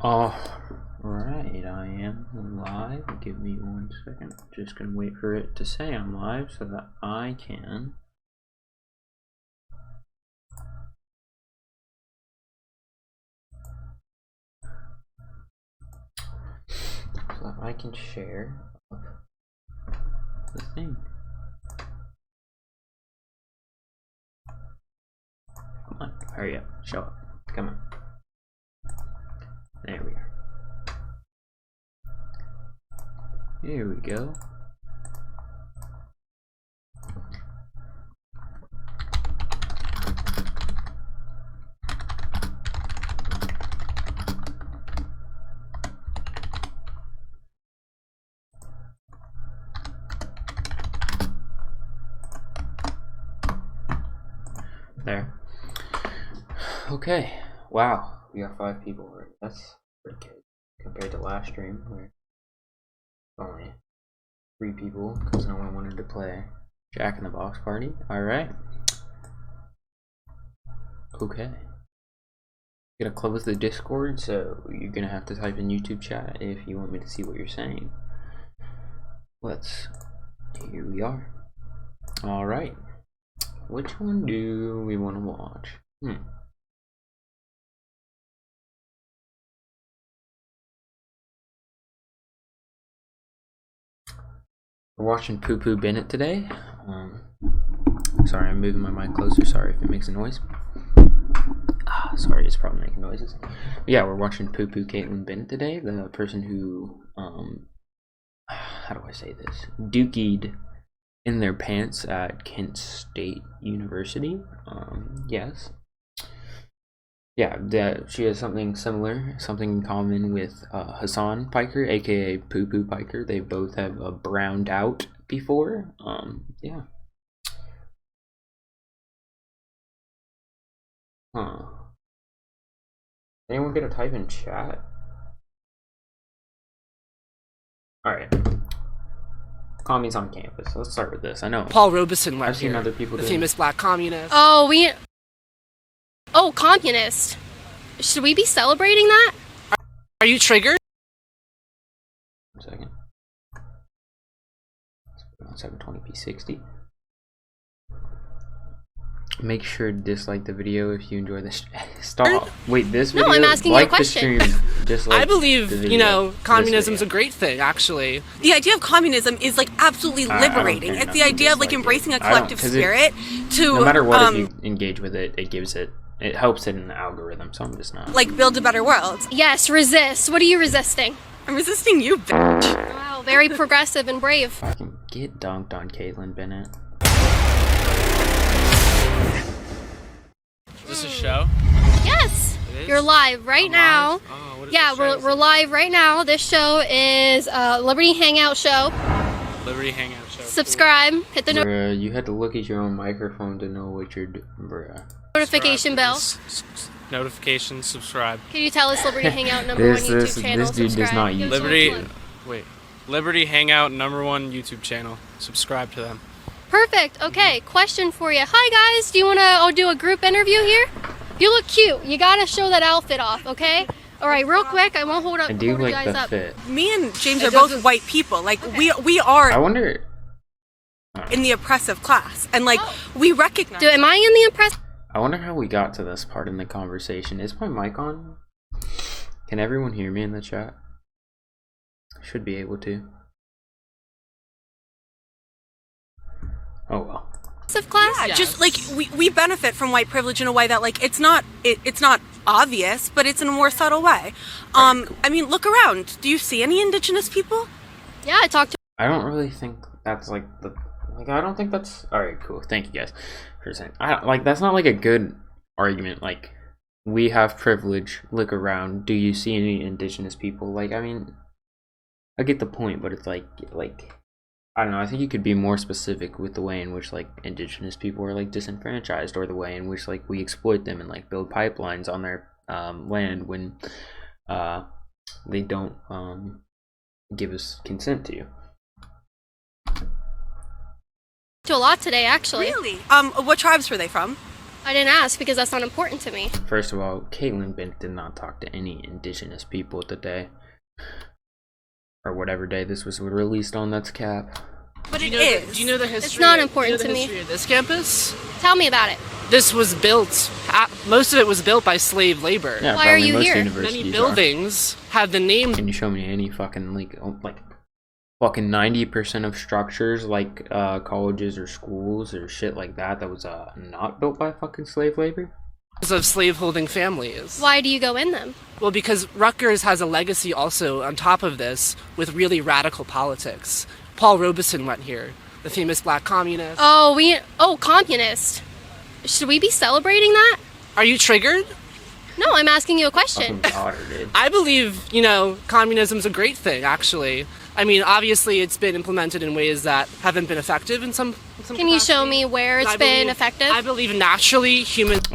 Alright, I am live. Give me 1 second. Just gonna wait for it to say I'm live so that I can share the thing. Come on, hurry up, show up. Come on. There we are. Here we go. There. Okay. Wow. We got 5 people already. That's pretty good compared to last stream where only 3 people because no one wanted to play Jack in the Box Party. Alright. Okay. Gonna close the Discord, so you're gonna have to type in YouTube chat if you want me to see what you're saying. Here we are. Alright. Which one do we want to watch? We're watching Poo Poo Bennett today. Sorry, I'm moving my mic closer. Sorry if it makes a noise. Sorry, it's probably making noises. But yeah, we're watching Poo Poo Kaitlin Bennett today. The person who, how do I say this? Dookied in their pants at Kent State University. Yes. Yeah, she has something similar, something in common with Hassan Piker, aka Poo Poo Piker. They both have browned out before. Yeah. Anyone gonna type in chat? Alright. Commies on campus. Let's start with this. I know. Paul Robeson went I've seen other people the famous black communist. Oh, communist. Should we be celebrating that? Are you triggered? 1 second. Let's put it on 720p 60. Make sure to dislike the video if you enjoy this. Stop. Wait, this video? No, I'm asking you a question. The stream, dislike I believe, the you know, video. communism's a great thing, actually. The idea of communism is like absolutely liberating. It's the idea of like embracing a collective spirit to no matter what, if you engage with it, it helps it in the algorithm, so I'm just not. like build a better world. Yes, resist. What are you resisting? I'm resisting you, bitch. Wow, very progressive and brave. Fucking get dunked on Kaitlin Bennett. Is this a show? Yes, you're live right now. Live? Oh, what is Yeah, this show? we're live right now. This show is Liberty Hangout Show. Liberty Hangout Show. Subscribe, hit the Bruh, you had to look at your own microphone to know what you're doing, bruh. notification bell. Notifications, subscribe. Can you tell us Liberty Hangout #1 YouTube channel? This dude does Subscribe. not use Liberty Hangout #1 YouTube channel. Subscribe to them. Perfect. Okay, question for you. Hi guys, do you want to do a group interview here? You look cute. You gotta show that outfit off, okay? All right, real quick. I won't hold I do you like guys the up. fit. Me and James are both white people. Like we are I wonder. in the oppressive class, and like we recognize. Am I in the impress? I wonder how we got to this part in the conversation. Is my mic on? Can everyone hear me in the chat? Should be able to. Oh well. Class? Yeah, just like we benefit from white privilege in a way that like it's not obvious, but it's in a more subtle way. I mean, look around. Do you see any indigenous people? Yeah, I talked to. I don't really think that's like the I don't think that's all right. Cool. Thank you guys for saying. That's not like a good argument. Like, we have privilege. Look around. Do you see any indigenous people? Like, I mean, I get the point, but it's like I don't know. I think you could be more specific with the way in which like indigenous people are like disenfranchised, or the way in which like we exploit them and like build pipelines on their land when they don't give us consent to. To a lot today, actually. Really? What tribes were they from? I didn't ask because that's not important to me. First of all, Kaitlin Bennett did not talk to any indigenous people today. Or whatever day this was released on, that's cap. But it Do is. you know the history? It's not important to me. History of this campus? Tell me about it. This was built. Most of it was built by slave labor. Yeah, Why are probably you most here? universities Many are. buildings have the name. Can you show me any fucking like fucking 90% of structures like colleges or schools or shit like that was not built by fucking slave labor? Of slaveholding families. Why do you go in them? Well, because Rutgers has a legacy also on top of this with really radical politics. Paul Robeson went here, the famous black communist. Oh, communist. Should we be celebrating that? Are you triggered? No, I'm asking you a question. Fucking daughter, dude. I believe, communism's a great thing, actually. I mean, obviously it's been implemented in ways that haven't been effective in some Can you show me where it's been effective? I believe naturally humans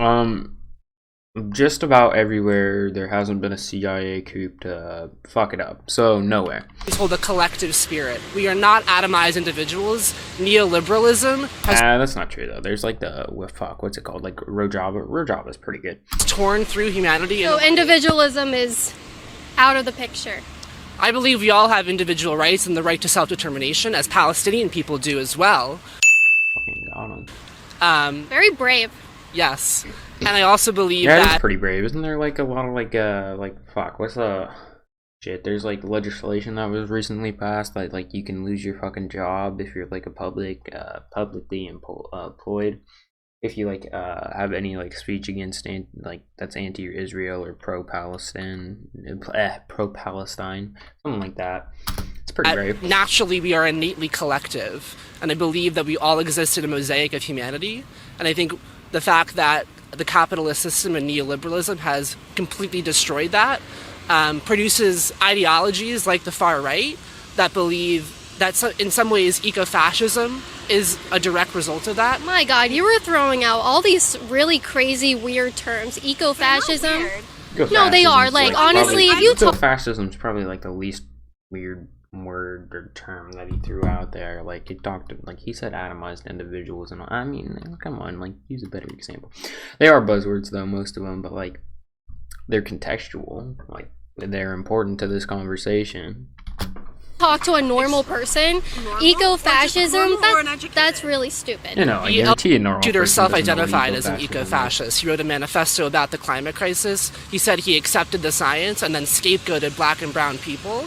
Just about everywhere there hasn't been a CIA coup to fuck it up. So nowhere. hold a collective spirit. We are not atomized individuals. Neoliberalism has That's not true though. There's like what's it called? Like Rojava. Rojava's pretty good. torn through humanity. So individualism is out of the picture. I believe we all have individual rights and the right to self-determination, as Palestinian people do as well. Fucking God. Very brave. Yes. And I also believe Yeah, that it's pretty brave. Isn't there like a lot of what's shit? There's like legislation that was recently passed that like you can lose your fucking job if you're like a publicly employed. If you like have any like speech against that's anti-Israel or pro-Palestine, something like that. It's pretty brave. naturally we are innately collective. And I believe that we all exist in a mosaic of humanity. And I think the fact that the capitalist system and neoliberalism has completely destroyed that produces ideologies like the far right that believe that in some ways ecofascism is a direct result of that. My God, you were throwing out all these really crazy, weird terms. Ecofascism. No, they are. Like, honestly, if you talk... Ecofascism's probably like the least weird word or term that he threw out there. Like, he said atomized individuals, and I mean, come on, like, use a better example. They are buzzwords though, most of them, but like, they're contextual. Like, they're important to this conversation. Talk to a normal person, ecofascism, that's really stupid. You know, I guarantee a normal person doesn't know what self-identified as an ecofascism is. ecofascist. He wrote a manifesto about the climate crisis. He said he accepted the science and then scapegoated black and brown people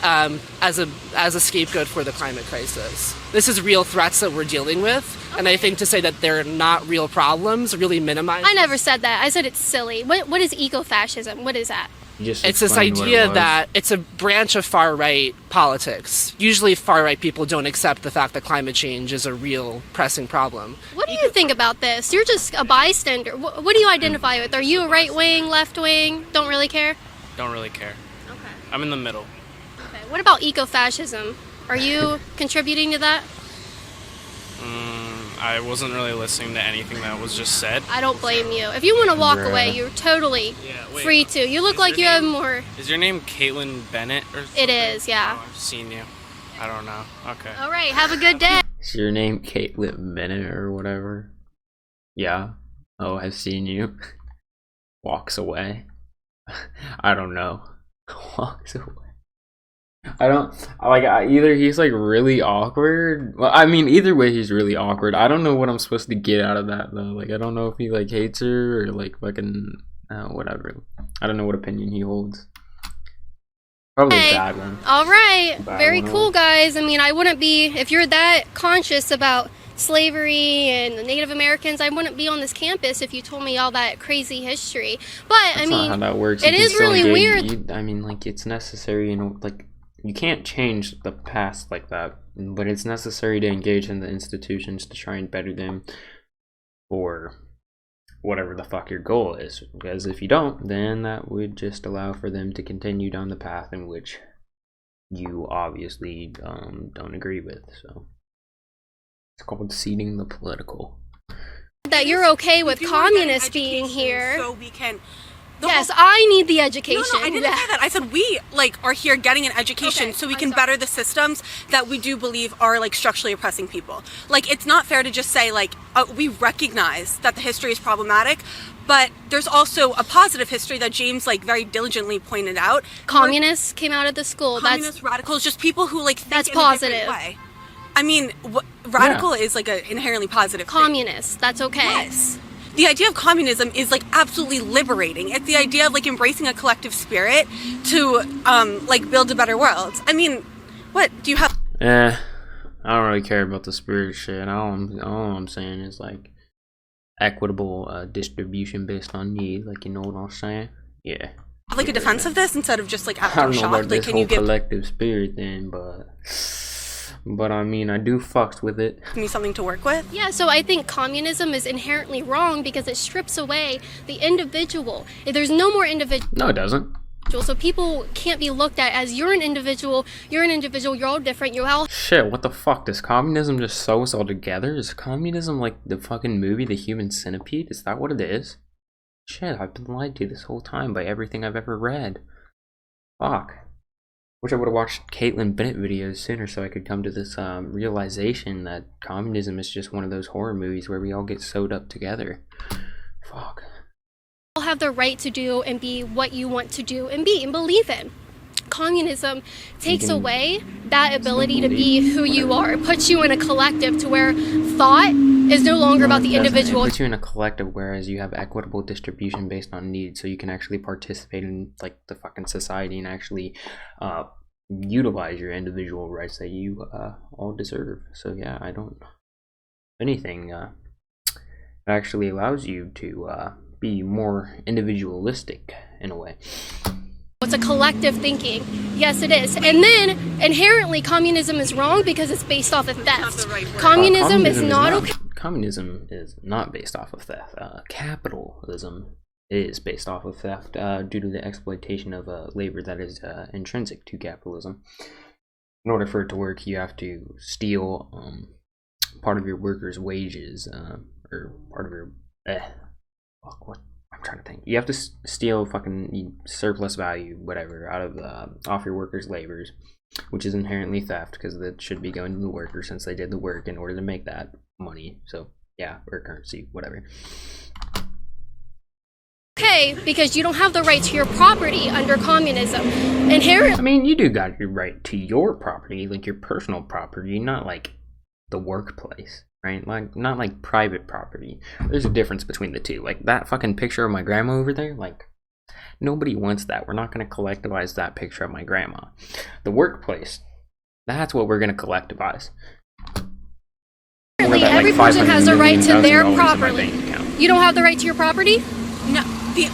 as a scapegoat for the climate crisis. This is real threats that we're dealing with, and I think to say that they're not real problems really minimizes. I never said that. I said it's silly. What is ecofascism? What is that? Just It's this explain what it idea was. that it's a branch of far-right politics. Usually far-right people don't accept the fact that climate change is a real pressing problem. What do you think about this? You're just a bystander. What do you identify with? Are you a right-wing, left-wing? Don't really care? Don't really care. Okay. I'm in the middle. Okay. What about ecofascism? Are you contributing to that? I wasn't really listening to anything that was just said. I don't blame you. If you want to walk Bruh. away, you're totally Wait. free to. You look Is like your you have name- more... Is your name Kaitlin Bennett or something? It is, yeah. Oh, I've seen you. I don't know. Okay. All right, have a good day. Is your name Kaitlin Bennett or whatever? Yeah. Oh, I've seen you. Walks away. I don't know. Walks away. I don't like either he's like really awkward. Well, I mean, either way he's really awkward. I don't know what I'm supposed to get out of that though. Like, I don't know if he like hates her or like fucking whatever. I don't know what opinion he holds. Probably Hey. a bad one. All right, Bad very one. cool, guys. I mean, I wouldn't be, if you're that conscious about slavery and the Native Americans, I wouldn't be on this campus if you told me all that crazy history. But, That's I mean, not how that works. it You can is still really engage- weird. I mean, like, it's necessary, you know, like, you can't change the past like that, but it's necessary to engage in the institutions to try and better them for whatever the fuck your goal is. Because if you don't, then that would just allow for them to continue down the path in which you obviously don't agree with. So it's called seeding the political. that you're okay with We do wanna get an communists being education here. so we can Yes, I need the education. No, I didn't say that. I said we are here getting an education so we can better the systems that we do believe are structurally oppressing people. It's not fair to just say we recognize that the history is problematic, but there's also a positive history that James very diligently pointed out. Communists came out of the school. Communist radicals, just people who think that's in positive. a different way. I mean, radical is an inherently positive communist thing. That's okay. Yes. The idea of communism is absolutely liberating. It's the idea of embracing a collective spirit to build a better world. I mean, what do you have? I don't really care about the spirit shit. All I'm saying is equitable distribution based on need. You know what I'm saying? Yeah. A defense of this instead of just after I don't know shock. about this whole collective spirit thing, but I mean, I do fucks with it. Give me something to work with? Yeah, so I think communism is inherently wrong because it strips away the individual. There's no more individual. No, it doesn't. So people can't be looked at as you're an individual, you're all different, you're all... Shit, what the fuck? Does communism just sew us all together? Is communism like the fucking movie The Human Centipede? Is that what it is? Shit, I've been lied to this whole time by everything I've ever read. Fuck. Wish I would have watched Kaitlin Bennett videos sooner so I could come to this realization that communism is just one of those horror movies where we all get sewed up together. Fuck. You all have the right to do and be what you want to do and be and believe in. Communism takes away that ability to be who you are. It puts you in a collective to where thought is no longer about the individual. It puts you in a collective, whereas you have equitable distribution based on need, so you can actually participate in the fucking society and actually utilize your individual rights that you all deserve. So yeah, I don't. Anything it actually allows you to be more individualistic in a way. It's a collective thinking. Yes, it is. And then, inherently, communism is wrong because it's based off of theft. Communism is not okay. Communism is not based off of theft. Capitalism is based off of theft due to the exploitation of labor that is intrinsic to capitalism. In order for it to work, you have to steal part of your workers' wages, or part of your... what? I'm trying to think. You have to steal fucking surplus value, whatever, out of off your workers' labors, which is inherently theft because that should be going to the worker since they did the work in order to make that money. So yeah, or currency, whatever. Okay, because you don't have the right to your property under communism. Inherently, I mean, you do got your right to your property, your personal property, not the workplace. Right? Not private property. There's a difference between the two. That fucking picture of my grandma over there, nobody wants that. We're not going to collectivize that picture of my grandma. The workplace, that's what we're going to collectivize. Every person has a right to their property. You don't have the right to your property? No.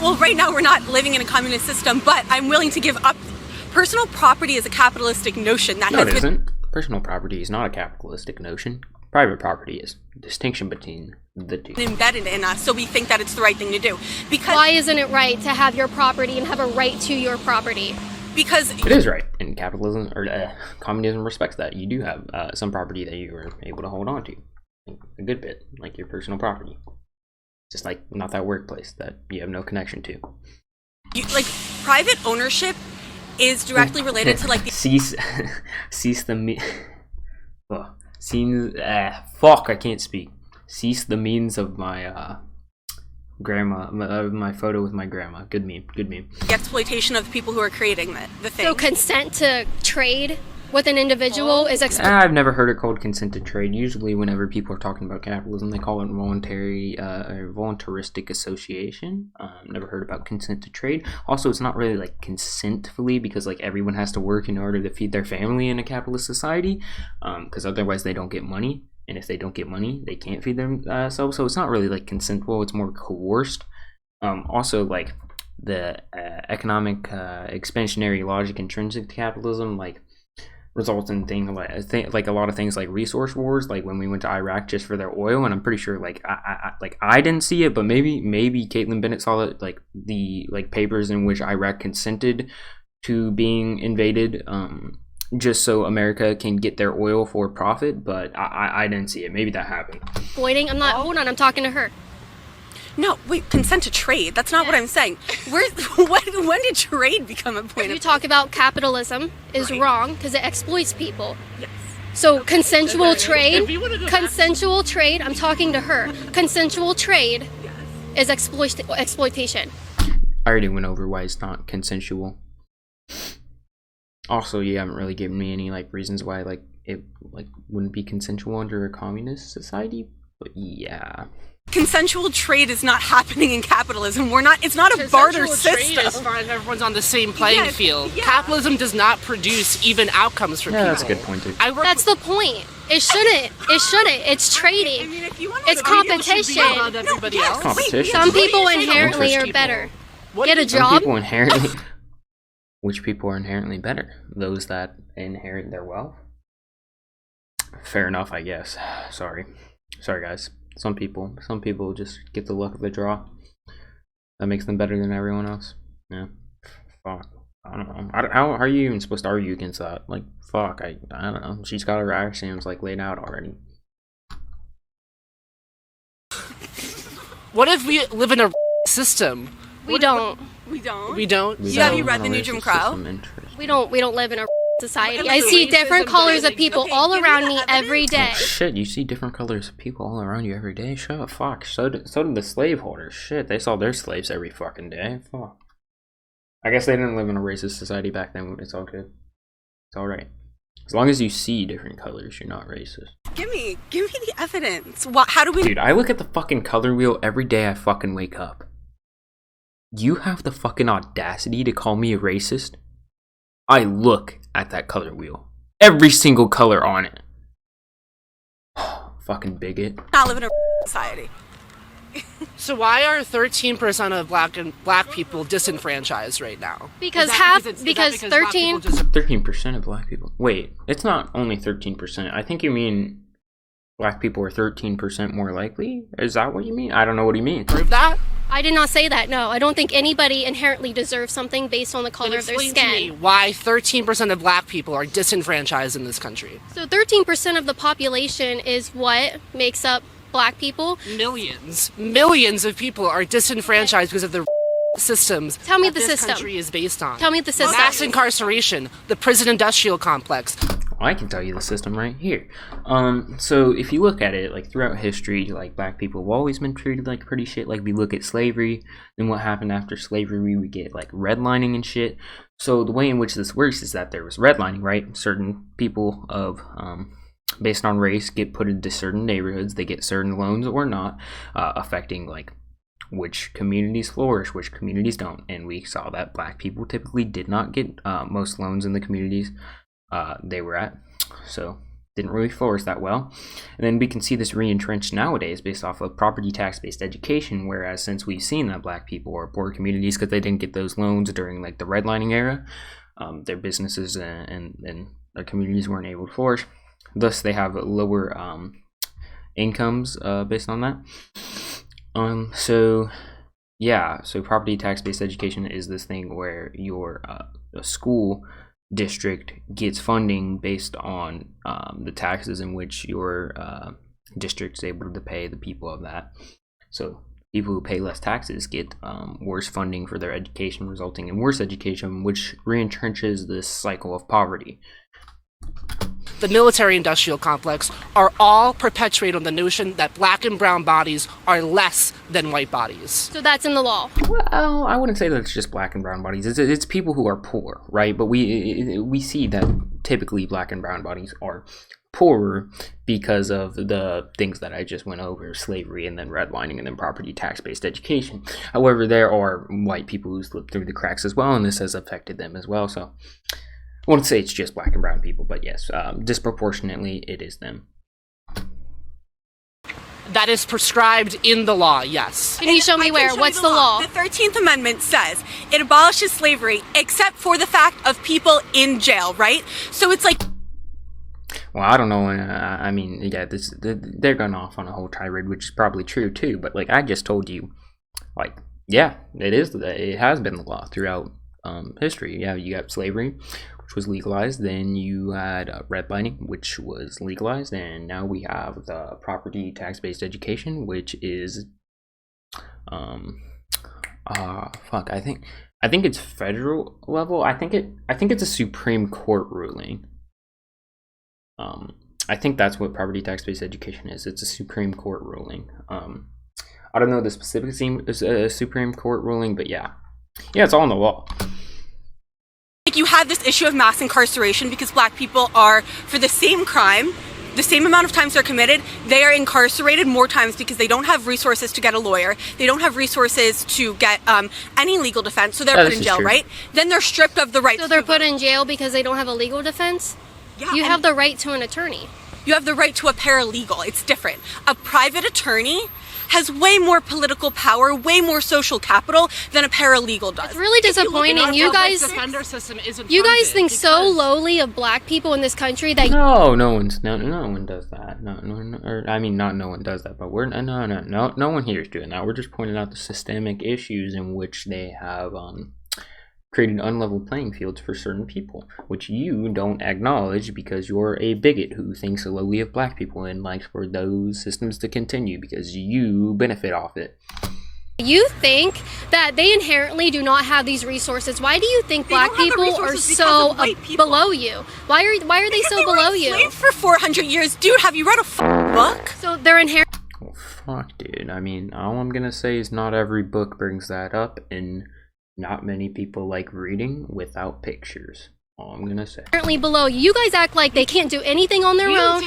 Well, right now we're not living in a communist system, but I'm willing to give up. Personal property is a capitalistic notion that it isn't. Personal property is not a capitalistic notion. Private property is. Distinction between the two. Embedded in us, so we think that it's the right thing to do. Because why isn't it right to have your property and have a right to your property? Because it is right, and capitalism or communism respects that. You do have some property that you are able to hold on to, a good bit, like your personal property. Just not that workplace that you have no connection to. Private ownership is directly related to cease the fuck, I can't speak. Cease the means of my grandma, my photo with my grandma. Good meme. The exploitation of the people who are creating the thing. So consent to trade with an individual is I've never heard it called consent to trade. Usually whenever people are talking about capitalism, they call it voluntary or voluntaristic association. Never heard about consent to trade. Also, it's not really consentfully because everyone has to work in order to feed their family in a capitalist society, because otherwise they don't get money, and if they don't get money, they can't feed themselves. So it's not really consensual. It's more coerced. Also, the economic expansionary logic intrinsic to capitalism, results in things like a lot of things like resource wars, when we went to Iraq just for their oil, and I'm pretty sure I didn't see it, but maybe Kaitlin Bennett saw it, the papers in which Iraq consented to being invaded just so America can get their oil for profit, but I didn't see it. Maybe that happened. Avoiding. I'm not. Hold on. I'm talking to her. No, wait, consent to trade. That's not what I'm saying. When did trade become a point You of... talk about capitalism is Right. wrong because it exploits people. Yes. So consensual trade, If you wanna go back- consensual trade, I'm talking to her. Consensual trade is exploitation. I already went over why it's not consensual. Also, you haven't really given me any like reasons why like it like wouldn't be consensual under a communist society. But yeah. Consensual trade is not happening in capitalism. It's not a barter Consensual system. trade is fine if everyone's on the same playing Yes, field. yeah. Capitalism does not produce even outcomes for Yeah, people. that's a good point too. I work That's the point. It shouldn't. It's trading. I mean, if you want It's competition. above everybody yes. else. Competition. Some people What do you say inherently to are people? better. What Get do a you- Some job. people inherently. Which people are inherently better? Those that inherit their wealth. Fair enough, I guess. Sorry, guys. Some people just get the luck of the draw. That makes them better than everyone else. Yeah. Fuck. I don't know. How are you even supposed to argue against that? Like, fuck. I don't know. She's got her axioms like laid out already. What if we live in a system? We don't. We don't. We don't. We Yeah, have don't you read have the a new Jim racist Crow? system interest. We don't live in a society. Look I at the see different racism colors of that- people okay, all give me around the me evidence. every day. Shit, you see different colors of people all around you every day. Shut up, fuck. So did the slaveholders. Shit, they saw their slaves every fucking day. Fuck. I guess they didn't live in a racist society back then. It's all good. It's all right. As long as you see different colors, you're not racist. Give me the evidence. How do we? Dude, I look at the fucking color wheel every day I fucking wake up. You have the fucking audacity to call me a racist? I look at that color wheel. Every single color on it. Fucking bigot. Not live in a society. So why are 13% of black people disenfranchised right now? Because Is that half- is that because black 13 people just- 13% of black people. Wait, it's not only 13%. I think you mean black people are 13% more likely? Is that what you mean? I don't know what you mean. prove that? I did not say that. No, I don't think anybody inherently deserves something based on the color Then of their explain to me skin. why 13% of black people are disenfranchised in this country. So 13% of the population is what makes up black people. Millions of people are disenfranchised because of the systems Tell me that the this system. country is based on. Tell me the system. Mass incarceration, the prison industrial complex. I can tell you the system right here. So if you look at it, like throughout history, like black people have always been treated like pretty shit. Like we look at slavery, then what happened after slavery, we get like redlining and shit. So the way in which this works is that there was redlining, right? Certain people of based on race get put into certain neighborhoods. They get certain loans or not, affecting like which communities flourish, which communities don't. And we saw that black people typically did not get most loans in the communities they were at, so didn't really flourish that well. And then we can see this re-entrenched nowadays based off of property tax based education, whereas since we've seen that black people are poor communities because they didn't get those loans during like the redlining era, their businesses and their communities weren't able to flourish, thus they have lower incomes based on that. So property tax based education is this thing where your school district gets funding based on the taxes in which your district is able to pay the people of that. So people who pay less taxes get worse funding for their education, resulting in worse education, which re-entrenches this cycle of poverty. The military industrial complex are all perpetuated on the notion that black and brown bodies are less than white bodies. So that's in the law. Well, I wouldn't say that it's just black and brown bodies. It's people who are poor, right? But we see that typically black and brown bodies are poorer because of the things that I just went over, slavery and then redlining and then property tax-based education. However, there are white people who slip through the cracks as well, and this has affected them as well. So I wouldn't say it's just black and brown people, but yes, disproportionately it is them. That is prescribed in the law, yes. Can you show me I can where? show you What's the law? The 13th Amendment says it abolishes slavery except for the fact of people in jail, right? So it's like... Well, I don't know. I mean, yeah, they're going off on a whole tirade, which is probably true too. But like I just told you, like, yeah, it is. It has been the law throughout history. Yeah, you got slavery, which was legalized. Then you had redlining, which was legalized, and now we have the property tax-based education, which is Fuck. I think it's federal level. I think it's a Supreme Court ruling. I think that's what property tax-based education is. It's a Supreme Court ruling. I don't know the specific Supreme Court ruling, but yeah, it's all in the law. Like, you have this issue of mass incarceration because Black people are, for the same crime, the same amount of times they're committed, they are incarcerated more times because they don't have resources to get a lawyer. They don't have resources to get any legal defense, so they're put in jail, right? Then they're stripped of the right. So they're put in jail because they don't have a legal defense? Yeah, you have the right to an attorney. You have the right to a paralegal. It's different. A private attorney has way more political power, way more social capital than a paralegal does. It's really disappointing. You guys think so lowly of Black people in this country that no one does that. I mean, not no one does that, but no one here is doing that. We're just pointing out the systemic issues in which they have created unlevel playing fields for certain people, which you don't acknowledge because you're a bigot who thinks lowly of Black people and likes for those systems to continue because you benefit off it. You think that they inherently do not have these resources. Why do you think Black people are so below you? Why are they so below you? Enslaved for 400 years, dude. Have you read a book? So they're inherent. Well, fuck, dude. I mean, all I'm gonna say is not every book brings that up, and not many people like reading without pictures. All I'm gonna say. Inherently below you. You guys act like they can't do anything on their own.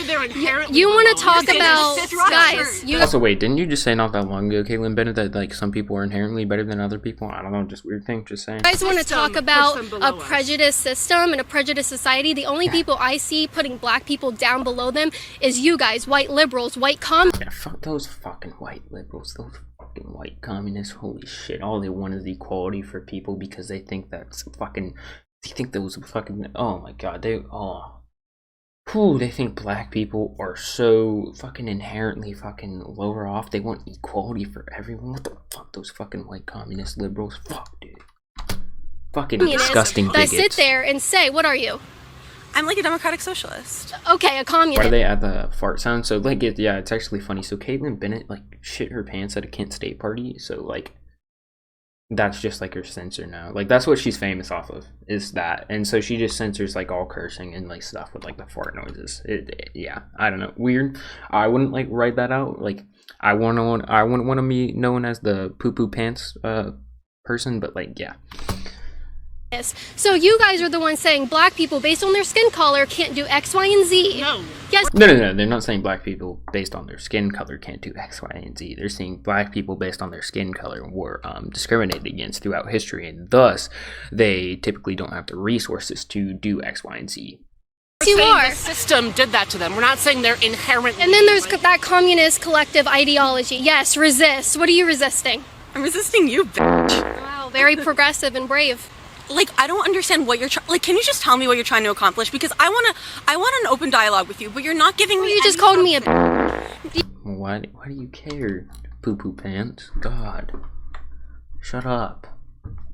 You want to talk about guys? Also, wait, didn't you just say not that long ago, Kaitlin Bennett, that like some people are inherently better than other people? I don't know, just weird thing, just saying. You guys want to talk about a prejudiced system and a prejudiced society? The only people I see putting Black people down below them is you guys, white liberals, white communists. Yeah, fuck those fucking white liberals. Those fucking white communists. Holy shit! All they want is equality for people because they think that's fucking. They think those fucking. Oh my god! They think Black people are so fucking inherently fucking lower off. They want equality for everyone. What the fuck? Those fucking white communist liberals. Fuck, dude. Fucking disgusting bigots. That sit there and say, "What are you?" I'm like a democratic socialist. Okay, a communist. Why do they add the fart sound? So like, yeah, it's actually funny. So Kaitlin Bennett like shit her pants at a Kent State party. So like, that's just like her censor now. Like that's what she's famous off of, is that. And so she just censors like all cursing and like stuff with like the fart noises. Yeah, I don't know, weird. I wouldn't like write that out. Like I wouldn't want to be known as the poo poo pants person, but like yeah. So you guys are the ones saying Black people based on their skin color can't do X, Y, and Z. No. Yes. No. They're not saying Black people based on their skin color can't do X, Y, and Z. They're saying Black people based on their skin color were discriminated against throughout history, and thus they typically don't have the resources to do X, Y, and Z. You are. The system did that to them. We're not saying they're inherently. And then there's that communist collective ideology. Yes, resist. What are you resisting? I'm resisting you, bitch. Wow, very progressive and brave. Like, I don't understand what you're trying. Like, can you just tell me what you're trying to accomplish? Because I want an open dialogue with you, but you're not giving me. You just called me a. Why do you care, poo poo pants? God, shut up.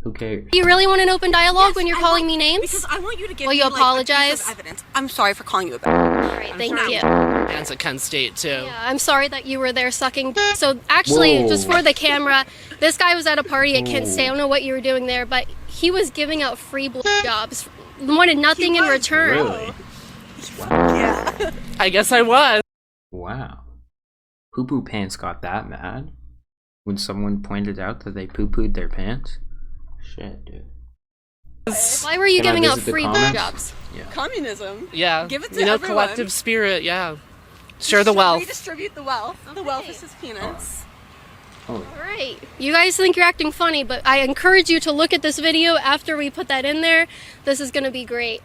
Who cares? Do you really want an open dialogue when you're calling me names? Because I want you to give Will me you like, apologize? a piece of evidence. I'm sorry for calling you a bitch. All right, thank you. Fans at Kent State too. Yeah, I'm sorry that you were there sucking. So actually, just for the camera, this guy was at a party at Kent State. I don't know what you were doing there, but he was giving out free jobs, wanted nothing in return. Really? Yeah. I guess I was. Wow. Poo poo pants got that mad when someone pointed out that they poo pooed their pants? Shit, dude. Why were you Can I giving out visit the free comments? jobs? Yeah. Communism. Yeah. Give it to everyone. Collective spirit. Yeah. Share the wealth. Redistribute the wealth. The wealth is his penis. Oh. All right. You guys think you're acting funny, but I encourage you to look at this video after we put that in there. This is going to be great.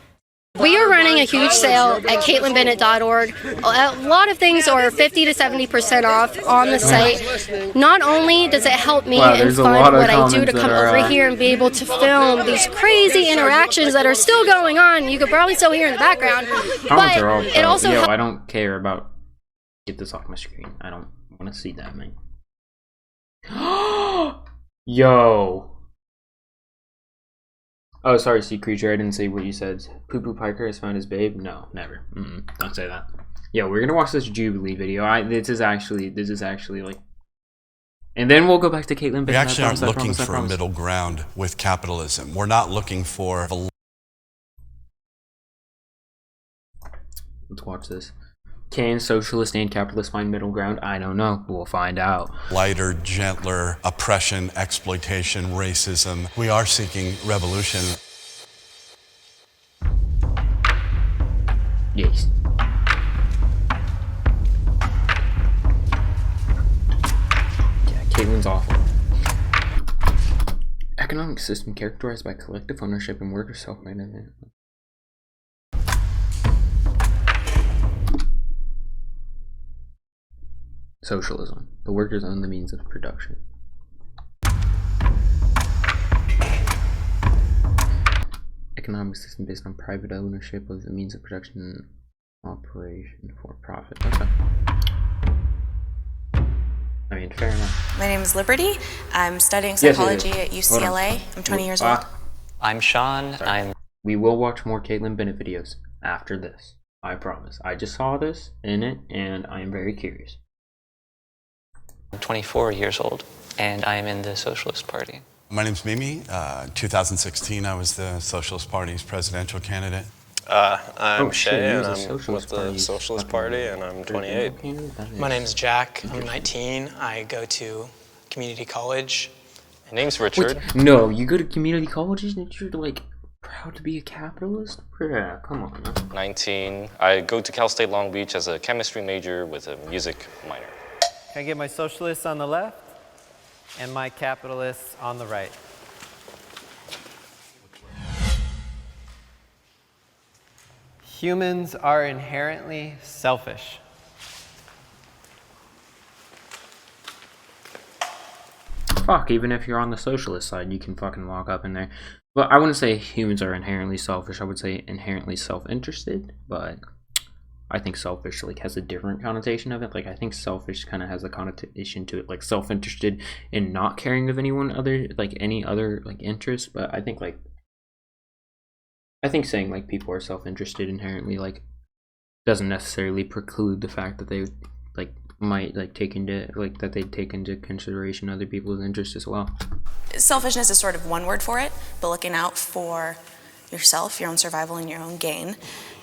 We are running a huge sale at KaitlinBennett.org. A lot of things are 50 to 70% off on the site. Not only does it help me and fund what I do to come over here and be able to film these crazy interactions that are still going on, you could probably still hear in the background, but it also Yo, I don't care about. Get this off my screen. I don't want to see that, man. Yo. Oh, sorry, sea creature. I didn't say what you said. Poo Poo Piker has found his babe. No, never. Don't say that. Yeah, we're gonna watch this Jubilee video. This is actually like And then we'll go back to Kaitlin. We actually aren't looking for a middle ground with capitalism. We're not looking for... Let's watch this. Can socialist and capitalist find middle ground? I don't know. We'll find out. Lighter, gentler oppression, exploitation, racism. We are seeking revolution. Yes. Yeah, Caitlin's awful. Economic system characterized by collective ownership and worker self-management. Socialism. The workers own the means of production. Economic system based on private ownership of the means of production and operation for profit. Okay. I mean, fair enough. My name is Liberty. I'm studying psychology at UCLA. I'm 20 years old. I'm Sean. We will watch more Kaitlin Bennett videos after this. I promise. I just saw this in it, and I am very curious. I'm 24 years old, and I am in the Socialist Party. My name's Mimi. 2016, I was the Socialist Party's presidential candidate. I'm Shay, and I'm with the Socialist Party, and I'm 28. My name's Jack. I'm 19. I go to community college. My name's Richard. Wait, no, you go to community colleges and you're like proud to be a capitalist? Yeah, come on. Man. 19. I go to Cal State Long Beach as a chemistry major with a music minor. Can I get my socialists on the left and my capitalists on the right? Humans are inherently selfish. Fuck, even if you're on the socialist side, you can fucking walk up in there. But I wouldn't say humans are inherently selfish. I would say inherently self-interested, but I think selfish like has a different connotation of it. Like I think selfish kind of has a connotation to it, like self-interested in not caring of anyone other, like any other like interest. But I think saying like people are self-interested inherently like doesn't necessarily preclude the fact that they like might like take into like that they take into consideration other people's interests as well. Selfishness is sort of one word for it, but looking out for yourself, your own survival, and your own gain.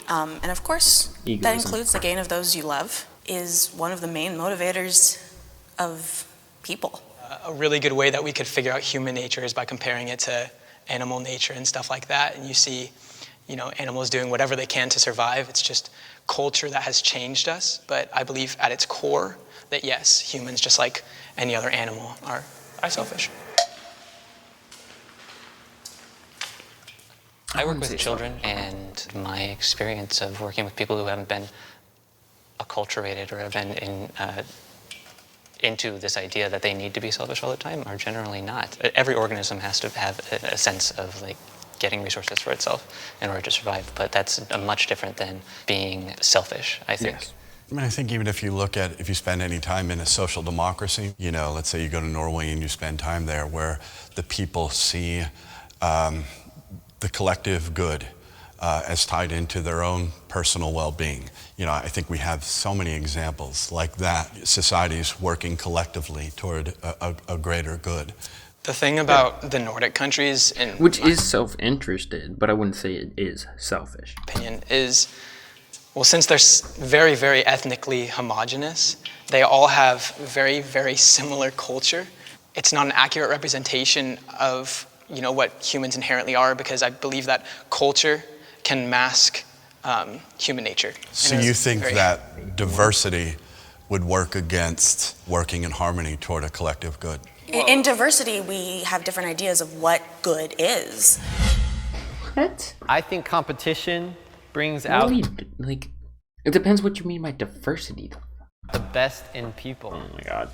And of course, Egoism. that includes the gain of those you love, is one of the main motivators of people. A really good way that we could figure out human nature is by comparing it to animal nature and stuff like that. And you see, you know, animals doing whatever they can to survive. It's just culture that has changed us. But I believe at its core that yes, humans, just like any other animal, are selfish. I work with children, and my experience of working with people who haven't been acculturated or have been into this idea that they need to be selfish all the time are generally not. Every organism has to have a sense of like getting resources for itself in order to survive, but that's much different than being selfish, I think. Yes. I mean, I think even if you spend any time in a social democracy, you know, let's say you go to Norway and you spend time there where the people see the collective good as tied into their own personal well-being. You know, I think we have so many examples like that. Societies working collectively toward a greater good. The thing about the Nordic countries, which is self-interested, but I wouldn't say it is selfish. Opinion is, well, since they're very, very ethnically homogenous, they all have very, very similar culture. It's not an accurate representation of what humans inherently are, because I believe that culture can mask human nature. So you think that diversity would work against working in harmony toward a collective good? In diversity, we have different ideas of what good is. What? I think competition brings out like it depends what you mean by diversity. The best in people. Oh my god.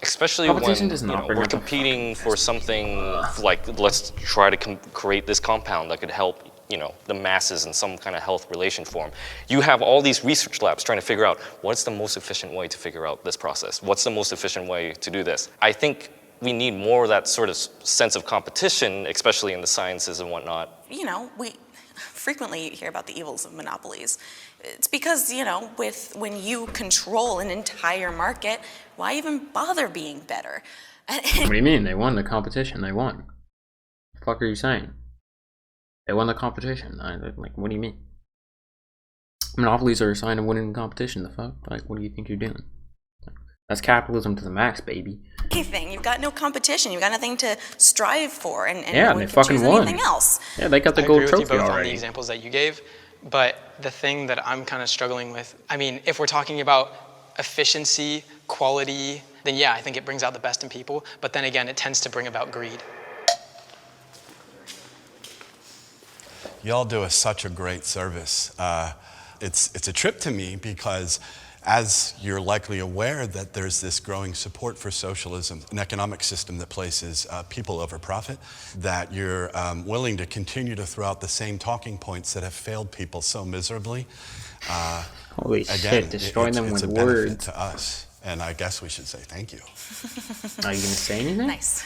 Especially when we're competing for something like, let's try to create this compound that could help, the masses in some kind of health relation form. You have all these research labs trying to figure out what's the most efficient way to figure out this process. What's the most efficient way to do this? I think we need more of that sort of sense of competition, especially in the sciences and whatnot. frequently you hear about the evils of monopolies. It's because, when you control an entire market, why even bother being better? What do you mean? They won the competition. They won. The fuck are you saying? They won the competition. What do you mean? Monopolies are a sign of winning the competition. The fuck? What do you think you're doing? That's capitalism to the max, baby. Anything. You've got no competition. You've got nothing to strive for, and yeah, no one they can fucking choose won. anything else. Yeah, they got the gold trophy I agree with you both already. on the examples that you gave, but the thing that I'm kind of struggling with, I mean, if we're talking about efficiency, quality, then yeah, I think it brings out the best in people, but then again, it tends to bring about greed. Y'all do us such a great service. It's a trip to me because, as you're likely aware, that there's this growing support for socialism, an economic system that places people over profit, that you're willing to continue to throw out the same talking points that have failed people so miserably. Holy shit, destroying them with it's a benefit words. to us, and I guess we should say thank you. Are you going to say anything? Nice.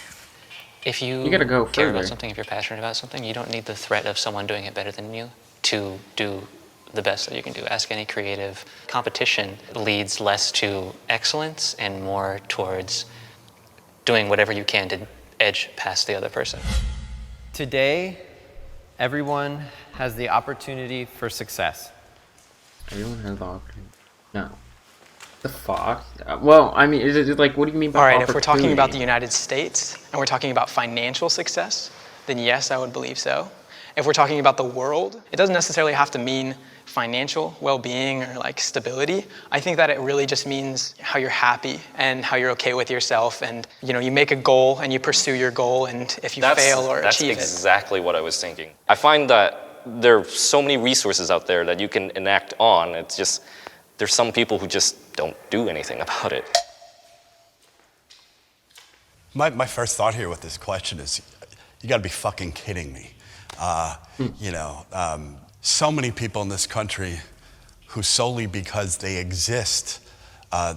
If you gotta go care further. about something, if you're passionate about something, you don't need the threat of someone doing it better than you to do the best that you can do. Ask any creative. Competition leads less to excellence and more towards doing whatever you can to edge past the other person. Today, everyone has the opportunity for success. Everyone has the opportunity. No. The fuck? Well, I mean, is it what do you mean by All right, if we're talking about the opportunity? United States and we're talking about financial success, then yes, I would believe so. If we're talking about the world, it doesn't necessarily have to mean financial well-being or stability. I think that it really just means how you're happy and how you're okay with yourself, and you make a goal and you pursue your goal, and if you fail or achieve That's exactly what I was thinking. I find that there are so many resources out there that you can enact on. It's just there's some people who just don't do anything about it. My first thought here with this question is, you gotta be fucking kidding me. So many people in this country who solely because they exist,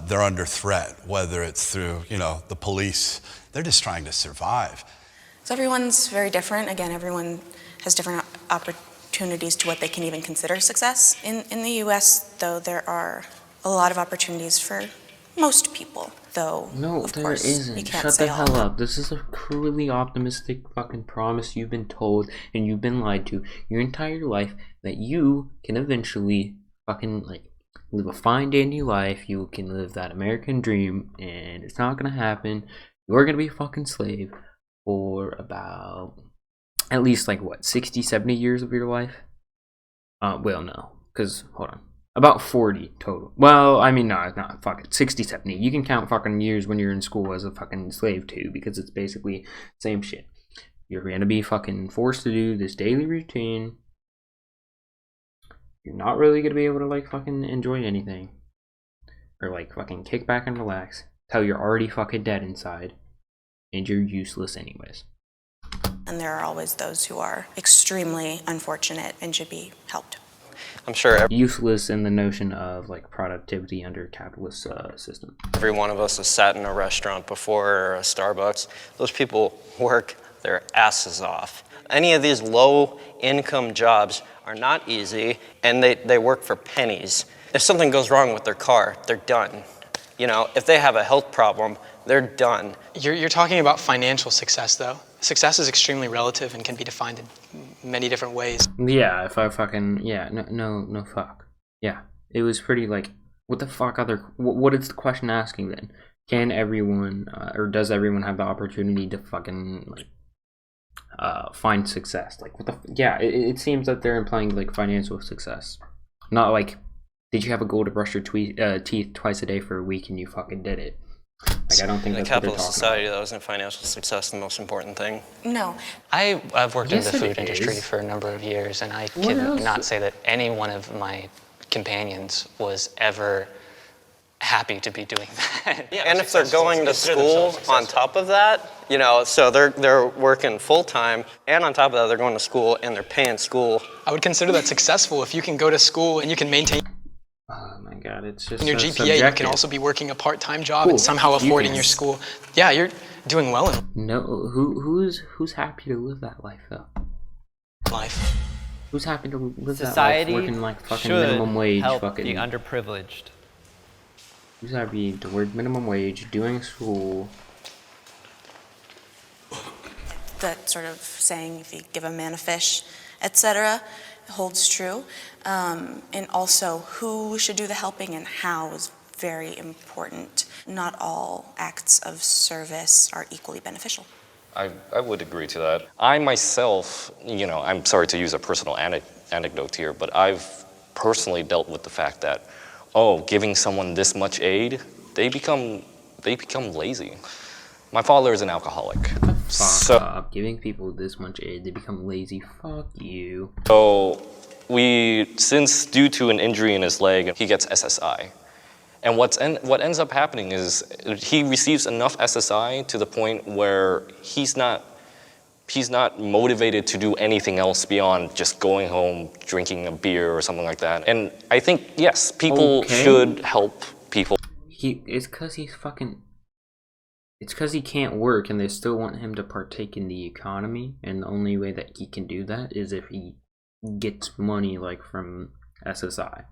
they're under threat, whether it's through, the police. They're just trying to survive. So everyone's very different. Again, everyone has different opportunities to what they can even consider success. In the U.S., though, there are a lot of opportunities for most people, though, No, of there course, isn't. you can't Shut say the all. hell up. This is a cruelly optimistic fucking promise you've been told and you've been lied to your entire life that you can eventually fucking live a fine dandy life. You can live that American dream, and it's not gonna happen. You're gonna be a fucking slave for about at least 60, 70 years of your life. Well, no, because hold on. About 40 total. Well, I mean, no, it's not. Fuck it. 60, 70. You can count fucking years when you're in school as a fucking slave too, because it's basically same shit. You're gonna be fucking forced to do this daily routine. You're not really gonna be able to fucking enjoy anything. Or fucking kick back and relax. Till you're already fucking dead inside. And you're useless anyways. And there are always those who are extremely unfortunate and should be helped. I'm sure useless in the notion of productivity under capitalist system. every one of us has sat in a restaurant before or a Starbucks. Those people work their asses off. Any of these low income jobs are not easy, and they work for pennies. If something goes wrong with their car, they're done. If they have a health problem, they're done. You're talking about financial success, though. Success is extremely relative and can be defined in many different ways. Yeah, if I fucking no fuck. Yeah, it was pretty what the fuck what is the question asking then? Can everyone or does everyone have the opportunity to fucking find success? What the yeah? It seems that they're implying financial success, not did you have a goal to brush your teeth twice a day for a week and you fucking did it? I don't think In a that's what they're capitalist talking society, that wasn't financial success the most important thing. No. I've worked Yes, in the it food industry is. for a number of years, and I What else? cannot say that any one of my companions was ever happy to be doing that. Yeah, and if they're going to school on top of that, so they're working full time, and on top of that, they're going to school and they're paying school. I would consider that successful if you can go to school and you can maintain Oh my god, it's just your GPA. subjective. You can also be working a part-time job Cool. and somehow You affording can- your school. Yeah, you're doing well in No, who's happy to live that life though? life. Who's happy to live Society that life working like fucking should minimum wage? help Fucking. the underprivileged. Who's happy to work minimum wage, doing school? That sort of saying, if you give a man a fish, etc., holds true. And also, who should do the helping and how is very important. Not all acts of service are equally beneficial. I would agree to that. I myself, I'm sorry to use a personal anecdote here, but I've personally dealt with the fact that, giving someone this much aid, they become lazy. My father is an alcoholic. Fuck up. Giving people this much aid, they become lazy. Fuck you. So since due to an injury in his leg, he gets SSI. And what ends up happening is he receives enough SSI to the point where he's not motivated to do anything else beyond just going home, drinking a beer or something like that. And I think, yes, people should help people. It's because he can't work and they still want him to partake in the economy, and the only way that he can do that is if he gets money like from SSI.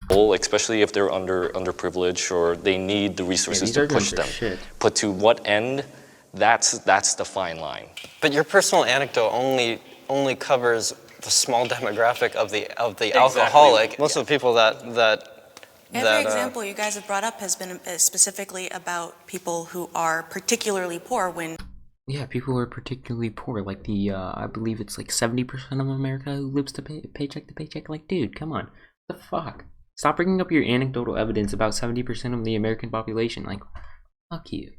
Especially if they're underprivileged or they need the resources to push them. Shit. But to what end? That's the fine line. But your personal anecdote only covers the small demographic of the alcoholic. Most of the people Every example you guys have brought up has been specifically about people who are particularly poor Yeah, people who are particularly poor, like I believe it's like 70% of America who lives paycheck to paycheck. Like, dude, come on. What the fuck? Stop bringing up your anecdotal evidence about 70% of the American population. Like, fuck you.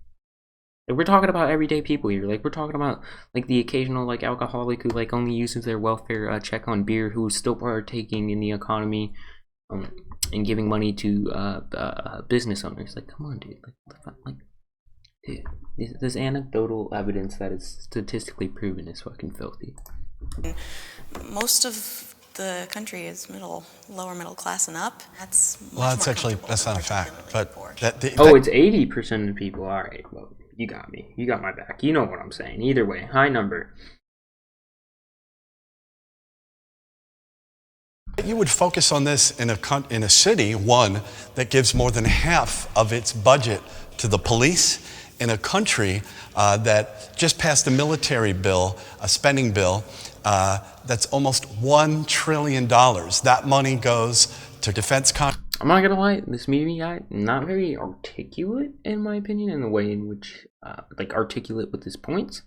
Like, we're talking about everyday people here. Like, we're talking about, like, the occasional, like, alcoholic who, like, only uses their welfare check on beer, who's still partaking in the economy, and giving money to business owners. Like, come on, dude. Like, what the fuck? Like, dude, this anecdotal evidence that is statistically proven is fucking filthy. Most of the country is lower middle class and up. That's not a fact. But it's 80% of people. All right, well, you got me. You got my back. You know what I'm saying. Either way, high number. You would focus on this in a city, one, that gives more than half of its budget to the police, in a country that just passed a military bill, a spending bill, that's almost $1 trillion. That money goes to defense contractors. I'm not gonna lie, this media guy, not very articulate in my opinion, in the way in which, articulate with his points.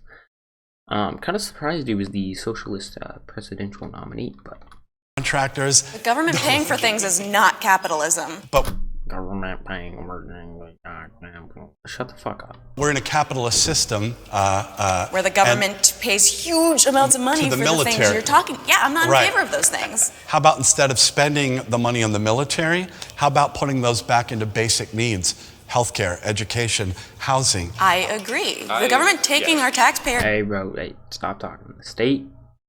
Kind of surprised he was the socialist presidential nominee, but... Contractors. The government paying for things is not capitalism. But government paying shut the fuck up. We're in a capitalist system where the government pays huge amounts of money for the things you're talking. Yeah, I'm not in favor of those things. How about instead of spending the money on the military, how about putting those back into basic needs? Healthcare, education, housing. I agree. The government taking our taxpayer. Hey, bro, stop talking. The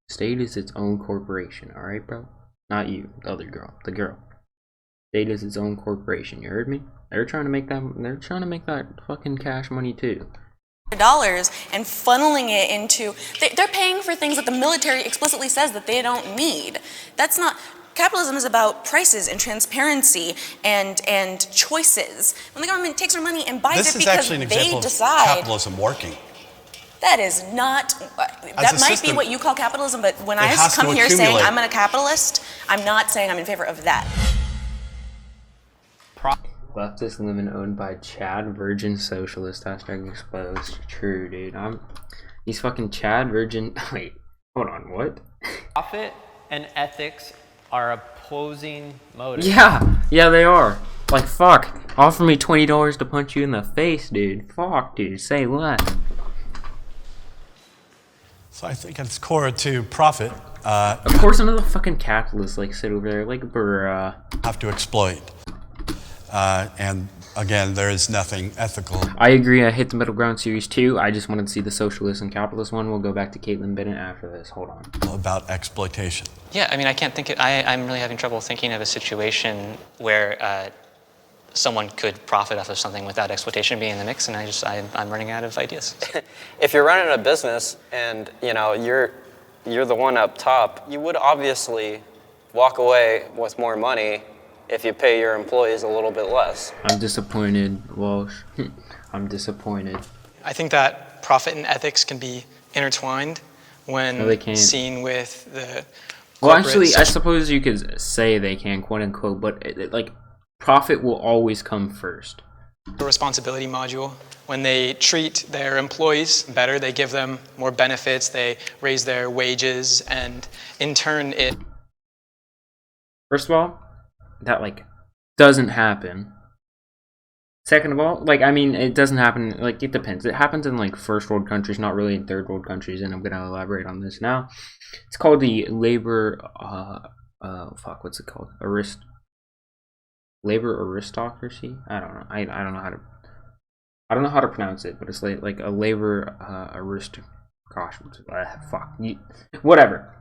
state is its own corporation, all right, bro? Not you, the other girl, the girl. State is its own corporation. You heard me? They're trying to make that. They're trying to make that fucking cash money too. Dollars and funneling it into. They're paying for things that the military explicitly says that they don't need. That's not. Capitalism is about prices and transparency and choices. When the government takes our money and buys it because they decide. This is actually an example of capitalism working. That is not. That might be what you call capitalism, but when I come here saying I'm a capitalist, I'm not saying I'm in favor of that. Leftist living owned by Chad Virgin Socialist. Hashtag exposed. True, dude. These fucking Chad Virgin. Wait, hold on. What? Profit and ethics are opposing motives. Yeah, they are. Like, fuck. Offer me $20 to punch you in the face, dude. Fuck, dude. Say what? So I think at its core to profit. Of course, another fucking capitalist like sit over there like bruh. Have to exploit. And again, there is nothing ethical. I agree. I hit the middle ground series 2. I just wanted to see the socialist and capitalist one. We'll go back to Kaitlin Bennett after this. Hold on. About exploitation. Yeah, I mean, I can't think. I'm really having trouble thinking of a situation where someone could profit off of something without exploitation being in the mix, and I'm running out of ideas. If you're running a business and you're the one up top, you would obviously walk away with more money if you pay your employees a little bit less. I'm disappointed, Walsh. I'm disappointed. I think that profit and ethics can be intertwined when seen with the Well, actually, I suppose you could say they can, quote unquote, but like profit will always come first. The responsibility module, when they treat their employees better, they give them more benefits, they raise their wages, and in turn it... First of all, that like doesn't happen. Second of all, like, I mean, it doesn't happen, like, it depends. It happens in, like, first world countries, not really in third world countries, and I'm going to elaborate on this now. It's called the labor, what's it called? Labor aristocracy? I don't know. I don't know how to pronounce it, but it's like a labor, whatever.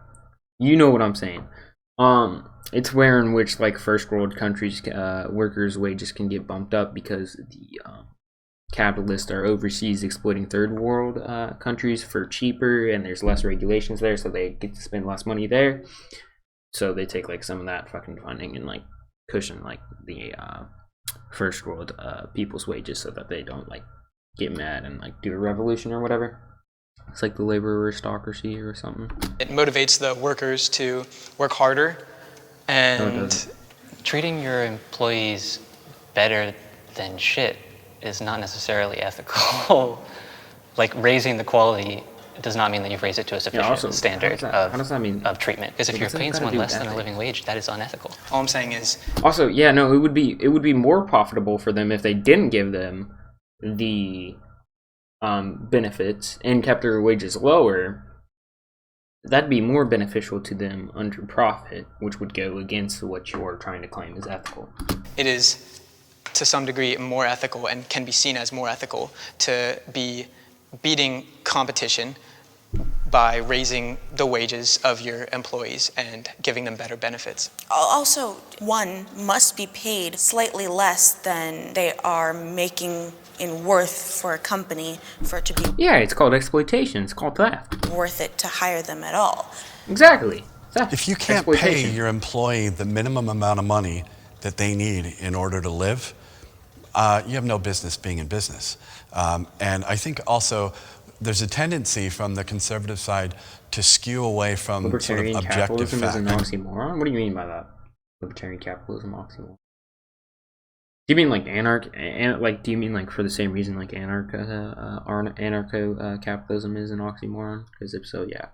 You know what I'm saying. It's where in which like first world countries workers' wages can get bumped up because the capitalists are overseas exploiting third world countries for cheaper, and there's less regulations there, so they get to spend less money there. So they take like some of that fucking funding and like cushion like the first world people's wages so that they don't like get mad and like do a revolution or whatever. It's like the labor aristocracy or something. It motivates the workers to work harder and... Treating your employees better than shit is not necessarily ethical. Like raising the quality does not mean that you've raised it to a sufficient standard of treatment. Because if you're paying someone less than a living wage, that is unethical. All I'm saying is... Also, yeah, no, it would be more profitable for them if they didn't give them the benefits and kept their wages lower. That'd be more beneficial to them under profit, which would go against what you're trying to claim is ethical. It is, to some degree, more ethical and can be seen as more ethical to be beating competition by raising the wages of your employees and giving them better benefits. Also, one must be paid slightly less than they are making in worth for a company for it to be... Yeah, it's called exploitation. It's called theft. ...worth it to hire them at all. Exactly. Theft. If you can't pay your employee the minimum amount of money that they need in order to live, you have no business being in business. And I think also there's a tendency from the conservative side to skew away from libertarian sort of objective capitalism fact. is an oxymoron? What do you mean by that? Libertarian capitalism oxymoron? Do you mean like do you mean like for the same reason like anarcho capitalism is an oxymoron? Because if so, yeah.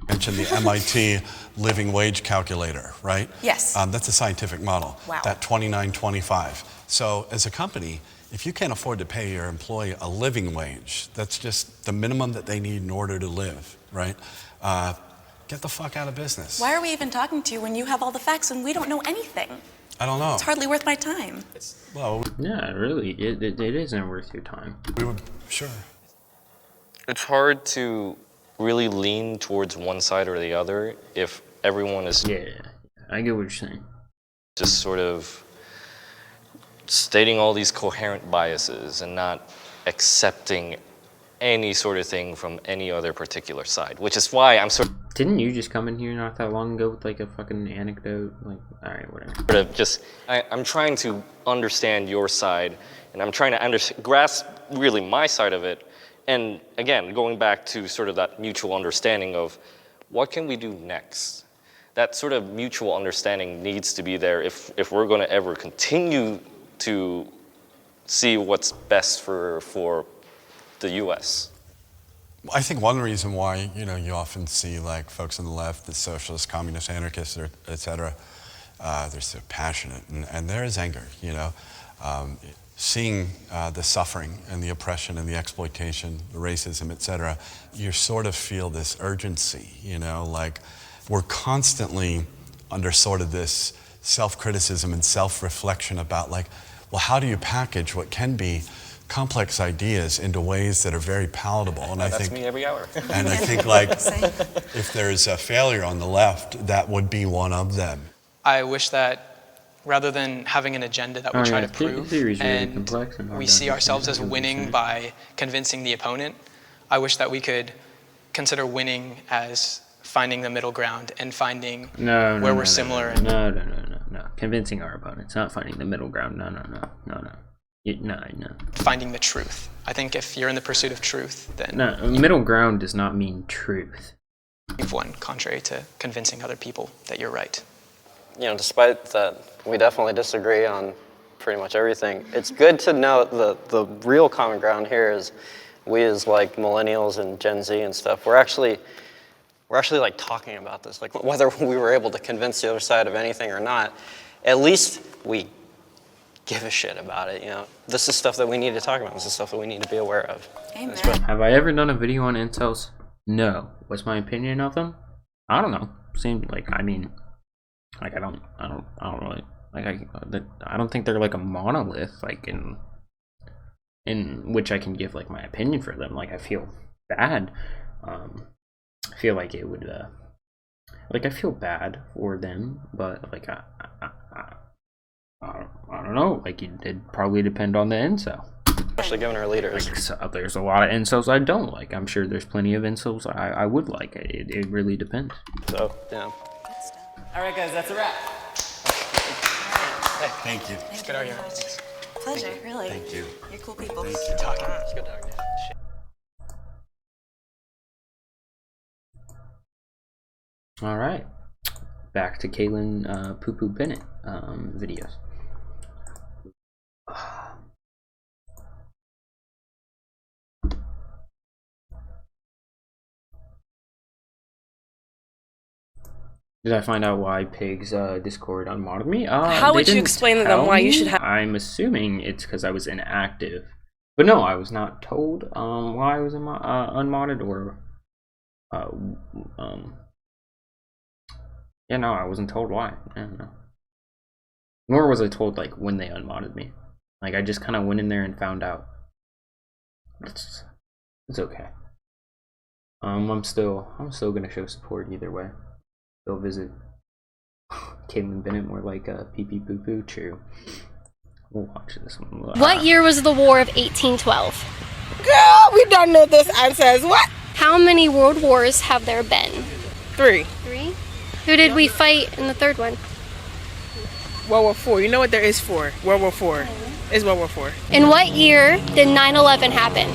Mentioned the MIT living wage calculator, right? Yes. That's a scientific model. Wow. That 29.25. So as a company, if you can't afford to pay your employee a living wage, that's just the minimum that they need in order to live, right? Get the fuck out of business. Why are we even talking to you when you have all the facts and we don't know anything? I don't know. It's hardly worth my time. Well, yeah, really, it isn't worth your time. We would, sure. It's hard to really lean towards one side or the other if everyone is... Yeah, I get what you're saying. Just sort of stating all these coherent biases and not accepting any sort of thing from any other particular side, which is why I'm sort of... Didn't you just come in here not that long ago with like a fucking anecdote? Like, alright, whatever. I'm trying to understand your side, and I'm trying to grasp really my side of it. And again, going back to sort of that mutual understanding of what can we do next? That sort of mutual understanding needs to be there if we're going to ever continue to see what's best for the U.S. I think one reason why, you often see like folks on the left, the socialists, communists, anarchists, et cetera, they're so passionate, and there is anger, seeing the suffering and the oppression and the exploitation, the racism, et cetera, you sort of feel this urgency, like we're constantly under sort of this self-criticism and self-reflection about like, well, how do you package what can be complex ideas into ways that are very palatable? And that's me every hour. And I think like if there's a failure on the left, that would be one of them. I wish that rather than having an agenda that we try to prove and we see ourselves as winning by convincing the opponent, I wish that we could consider winning as finding the middle ground and finding No, where we're similar. And no. Convincing our opponents, not finding the middle ground. No. No. finding the truth. I think if you're in the pursuit of truth, then No, middle ground does not mean truth. you've won, contrary to convincing other people that you're right. You know, despite that we definitely disagree on pretty much everything, it's good to note the real common ground here is we as like millennials and Gen Z and stuff, we're actually like talking about this, like whether we were able to convince the other side of anything or not, at least we give a shit about it, you know. This is stuff that we need to talk about. This is stuff that we need to be aware of. Amen. Have I ever done a video on incels? No. What's my opinion of them? I don't know. Seems like, I mean, like I don't really, like I don't think they're like a monolith, like in which I can give like my opinion for them. Like I feel bad. I feel like it would like I feel bad for them, but like I don't know, like it'd probably depend on the incel. Especially given our leaders. Like, so there's a lot of incels I don't like. I'm sure there's plenty of incels I would like. It really depends. So, yeah. All right, guys, that's a wrap. Thank you. Thank good you argument. very much. Pleasure, really. Thank you. You're cool people. Thank you. Good talking. It's good talking. All right, back to Kaitlin Poo Poo Bennett videos. Did I find out why Pig's Discord unmodded me? How would you explain to them why you should have? I'm assuming it's because I was inactive, but no, I was not told why I was unmodded or yeah, no, I wasn't told why. I don't know. Nor was I told like when they unmodded me. Like I just kind of went in there and found out. It's okay. I'm still gonna show support either way. Go visit Kaitlin Bennett, more like a pee pee poo poo. True. We'll watch this one. What year was the War of 1812? Girl, we don't know this answer is what? How many world wars have there been? 3. 3? Who did we fight in the third one? World War 4. You know what there is for? World War 4. Is World War 4. In what year did 9/11 happen?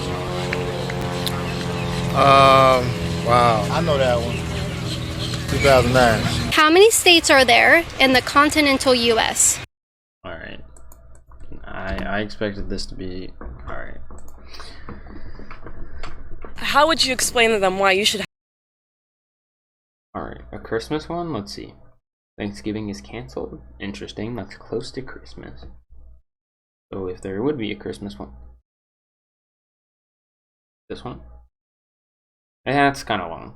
Wow. I know that one. 2009. How many states are there in the continental U.S.? All right. I expected this to be all right. How would you explain to them why you should? All right, a Christmas one. Let's see. Thanksgiving is canceled. Interesting. That's close to Christmas. So if there would be a Christmas one, this one. That's kind of long.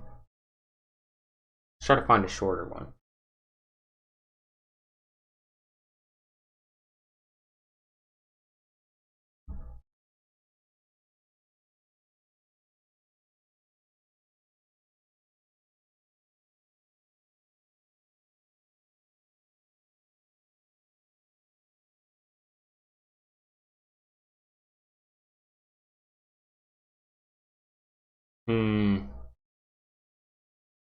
Let's try to find a shorter one.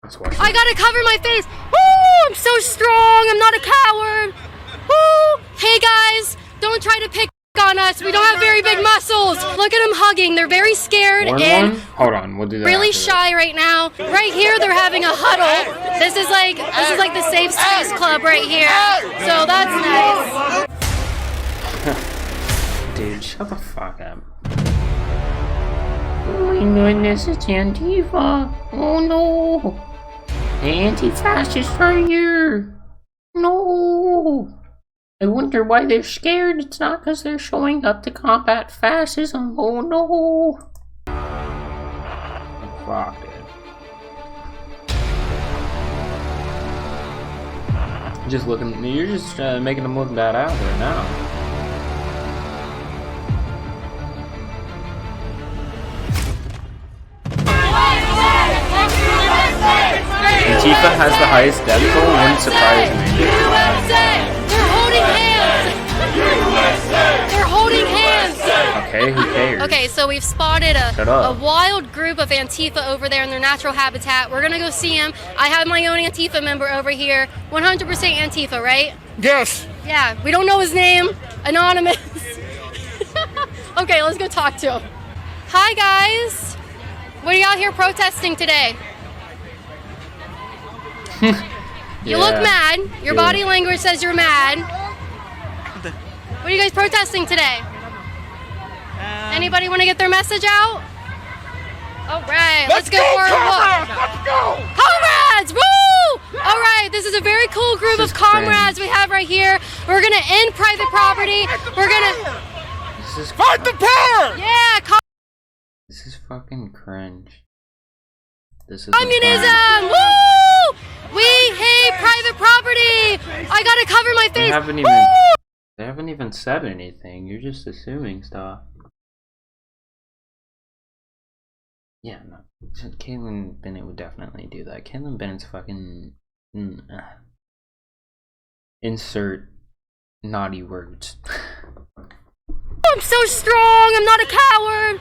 Let's watch I gotta cover my face. Woo! I'm so strong. I'm not a coward. Woo! Hey guys, don't try to pick on us. We don't have very big muscles. Look at them hugging. They're very scared and hold on. We'll do that. Really shy right now. Right here, they're having a huddle. This is like the Safe Space Club right here. So that's nice. Dude, shut the fuck up. Oh my goodness, it's Antifa. Oh no. The anti-fascists are here. No. I wonder why they're scared. It's not because they're showing up to combat fascism. Oh no. Fuck, dude. You're just making them look bad out there now. Antifa has the highest death toll, wouldn't surprise me. USA! They're holding hands! They're holding hands! Okay, who cares? Okay, so we've spotted Shut a up. wild group of Antifa over there in their natural habitat. We're gonna go see them. I have my own Antifa member over here. 100% Antifa, right? Yes. Yeah, we don't know his name. Anonymous. Okay, let's go talk to him. Hi, guys. What are you out here protesting today? You look mad. Your body language says you're mad. What are you guys protesting today? Anybody want to get their message out? All right, let's go for a walk. Let's go! Comrades, woo! All right, this is a very cool group of comrades we have right here. We're gonna end private property. We're gonna fight the power. Yeah. This is fucking cringe. This is Communism! Woo! We hate private property. I gotta cover my face. They haven't even said anything. You're just assuming stuff. Yeah, no. Kaitlin Bennett would definitely do that. Kaitlin Bennett's fucking insert naughty words. I'm so strong. I'm not a coward.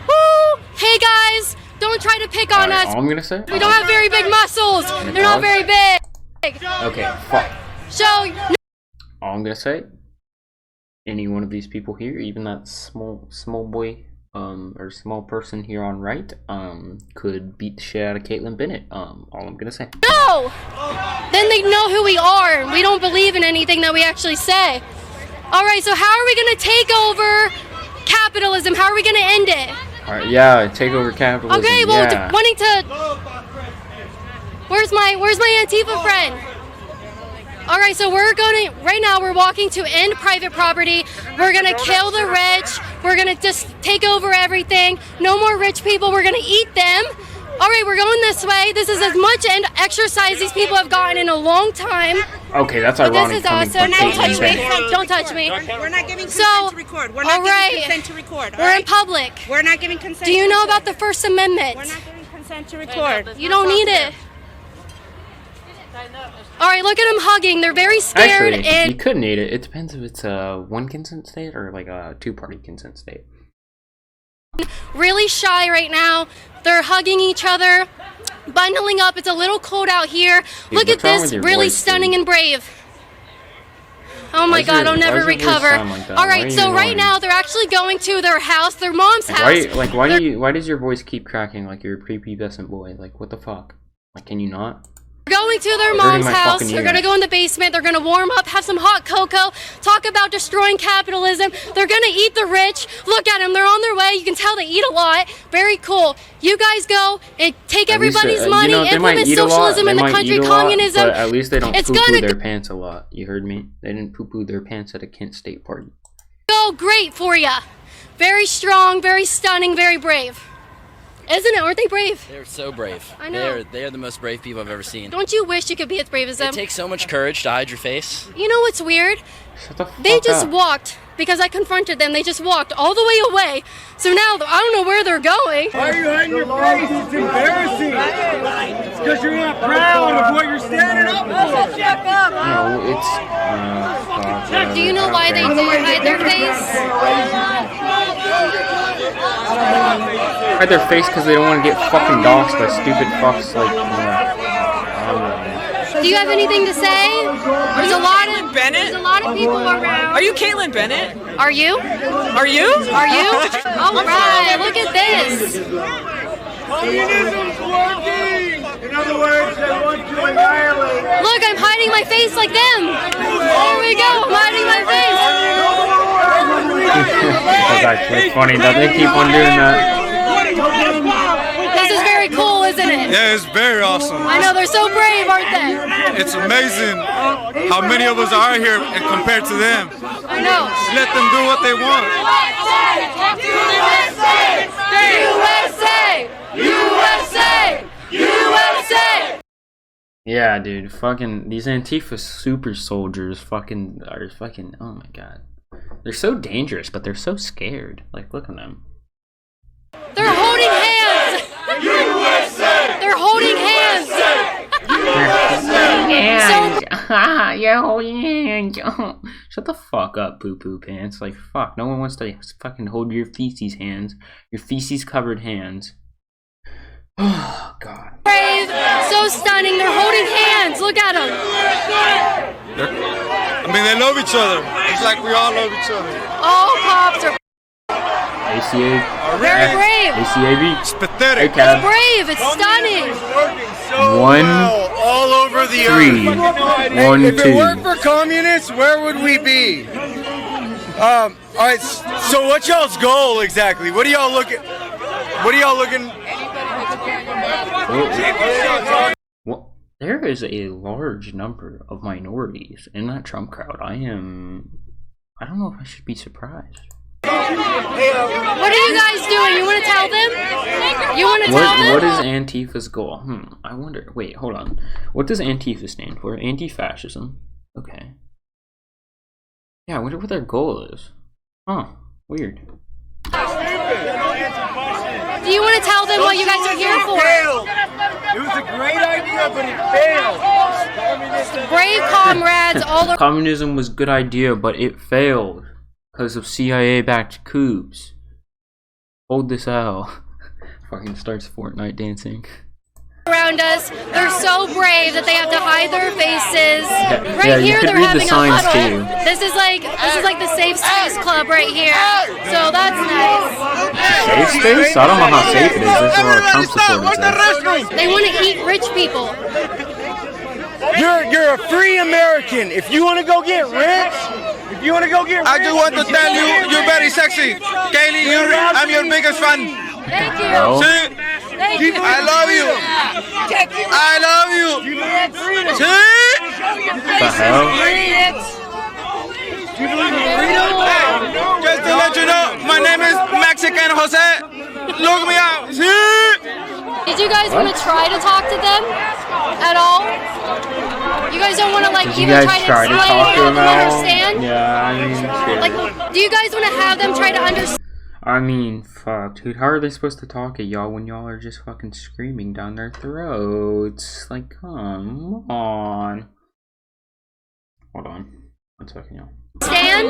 Woo! Hey guys, don't try to pick on us. All I'm gonna say? We don't have very big muscles. They're not very big. Okay, fuck. So. All I'm gonna say, any one of these people here, even that small boy, or small person here on right, could beat the shit out of Kaitlin Bennett. All I'm gonna say. No! Then they know who we are, and we don't believe in anything that we actually say. All right, so how are we gonna take over capitalism? How are we gonna end it? All right, yeah, take over capitalism. Okay, well, yeah. wanting to. Where's my Antifa friend? All right, so right now we're walking to end private property. We're gonna kill the rich. We're gonna just take over everything. No more rich people, we're gonna eat them. All right, we're going this way. This is as much exercise these people have gotten in a long time. Okay, that's But ironic. this is coming awesome. from Don't Kaitlin touch me. Bennett. Don't touch me. We're not giving consent to record. We're not giving consent to record. We're in public. We're not giving consent. Do you know about the First Amendment? We're not giving consent to record. You don't need it. All right, look at them hugging. They're very scared. Actually, and you could need it. It depends if it's a one consent state or like a two-party consent state. really shy right now. They're hugging each other, bundling up. It's a little cold out here. Dude, look at this, really stunning and brave. Oh my God, I'll never recover. All right, so right now they're actually going to their house, their mom's house. Why does your voice keep cracking like you're a prepubescent boy? Like, what the fuck? Like, can you not? Going to their mom's house. They're gonna go in the basement. They're gonna warm up, have some hot cocoa, talk about destroying capitalism. They're gonna eat the rich. Look at them. They're on their way. You can tell they eat a lot. Very cool. You guys go and take everybody's money, implement socialism in the country, communism. But at least they don't poo-poo their pants a lot. You heard me? They didn't poo-poo their pants at a Kent State party. Go great for ya. Very strong, very stunning, very brave. Isn't it? Aren't they brave? They're so brave. I know. They're the most brave people I've ever seen. Don't you wish you could be as brave as them? It takes so much courage to hide your face. You know what's weird? Shut the fuck They just up. walked because I confronted them. They just walked all the way away. So now I don't know where they're going. Why are you hiding your face? It's embarrassing. It's because you're not proud of what you're standing up for. No, it's. God, Do you know why they do hide their face? Hide their face because they don't want to get fucking doxxed by stupid fucks like. Do you have anything to say? There's a lot of Bennett? There's a lot of people around. Are you Kaitlin Bennett? Are you? Are you? Are you? All right, look at this. Communism's working! In other words, they want to annihilate. Look, I'm hiding my face like them. There we go. I'm hiding my face. That's actually funny that they keep on doing that. This is very cool, isn't it? Yeah, it's very awesome. I know, they're so brave, aren't they? It's amazing how many of us are here and compared to them. I know. Just let them do what they want. USA! USA! USA! Yeah, dude, fucking these Antifa super soldiers are fucking, oh my God. They're so dangerous, but they're so scared. Like, look at them. They're holding hands! USA! They're holding hands! They're holding hands! You're holding hands! Shut the fuck up, poo-poo pants. Like, fuck, no one wants to fucking hold your feces hands. Your feces-covered hands. Oh, God. Brave, so stunning. They're holding hands. Look at them. I mean, they love each other. It's like we all love each other. All cops are ACA. very brave. ACAB. It's pathetic. It's brave. It's stunning. One, all over the three, earth. one, If it two. weren't for communists, where would we be? All right. So what's y'all's goal exactly? What are y'all looking? Well, there is a large number of minorities in that Trump crowd. I don't know if I should be surprised. What are you guys doing? You want to tell them? You want to tell them? What is Antifa's goal? I wonder. Wait, hold on. What does Antifa stand for? Anti-fascism. Okay. Yeah, I wonder what their goal is. Huh. Weird. Do you want to tell them what you guys are here for? It was a great idea, but it failed. Brave comrades all over. Communism was a good idea, but it failed because of CIA-backed coups. Hold this out. Fucking starts Fortnite dancing. Around us, they're so brave that they have to hide their faces. Yeah, Here, you could they're read having the signs a huddle. too. This is like the safe space club right here. So that's nice. Safe space? I don't know how safe it is. There's a lot of Trump supporters there. They want to eat rich people. You're a free American. If you want to go get rich, I just want to tell you, you're very sexy. Kaitlin, I'm your biggest fan. Thank you. See? Thank you. I love you. I love you. See? The hell? Just to let you know, my name is Mexican Jose. Look me out. See? Did you guys want to try to talk to them at all? You guys don't want to like Did you even guys try to explain talk to help them them at all? understand? Yeah, I mean, shit. Like, do you guys want to have them try to understand? I mean, fuck, dude. How are they supposed to talk at y'all when y'all are just fucking screaming down their throats? Like, come on. Hold on. 1 second, y'all. Stand?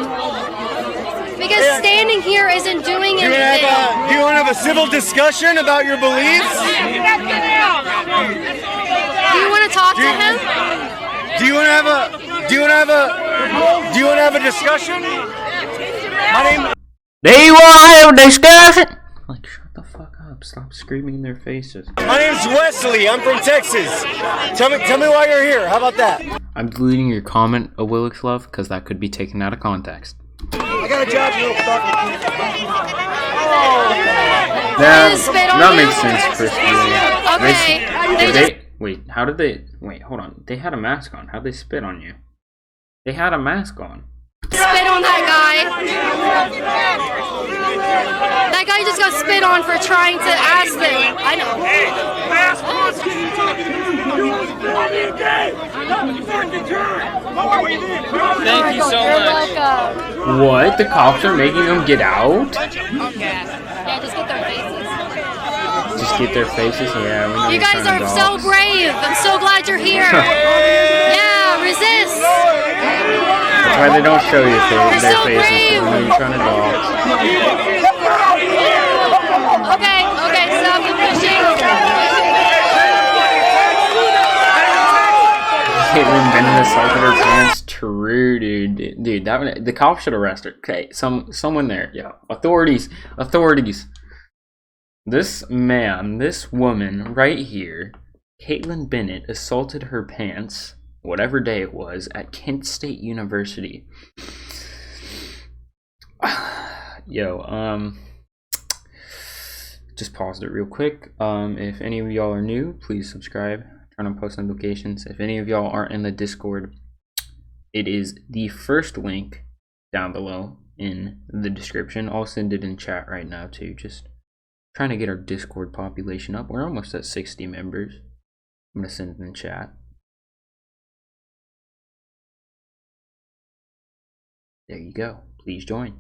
Because standing here isn't doing do you anything. want to have a civil discussion about your beliefs? Do you want to talk to him? Do you want to have a discussion? My name. Do you want to have a discussion? Like, shut the fuck up. Stop screaming in their faces. My name's Wesley. I'm from Texas. Tell me why you're here. How about that? I'm deleting your comment, A Willix Love, because that could be taken out of context. I got a job, you little fucker. That makes sense, Chris. Okay. Wait, how did they... Wait, hold on. They had a mask on. How'd they spit on you? They had a mask on. Spit on that guy. That guy just got spit on for trying to ask them. I know. Thank you so much. What? The cops are making them get out? Yeah, just get their faces. Just get their faces? Yeah, we know You you're guys trying are to so dox. brave. I'm so glad you're here. Yeah, resist. That's why they don't show you their so faces, because we know you're trying to dox. Okay, stop the pushing. Kaitlin Bennett assaulted her pants. True, dude. Dude, the cops should arrest her. Okay, someone there. Yeah, authorities. This woman right here, Kaitlin Bennett, assaulted her pants, whatever day it was, at Kent State University. Yo, just paused it real quick. If any of y'all are new, please subscribe. Turn on post notifications. If any of y'all aren't in the Discord, it is the first link down below in the description. I'll send it in chat right now too. Just trying to get our Discord population up. We're almost at 60 members. I'm gonna send it in chat. There you go. Please join.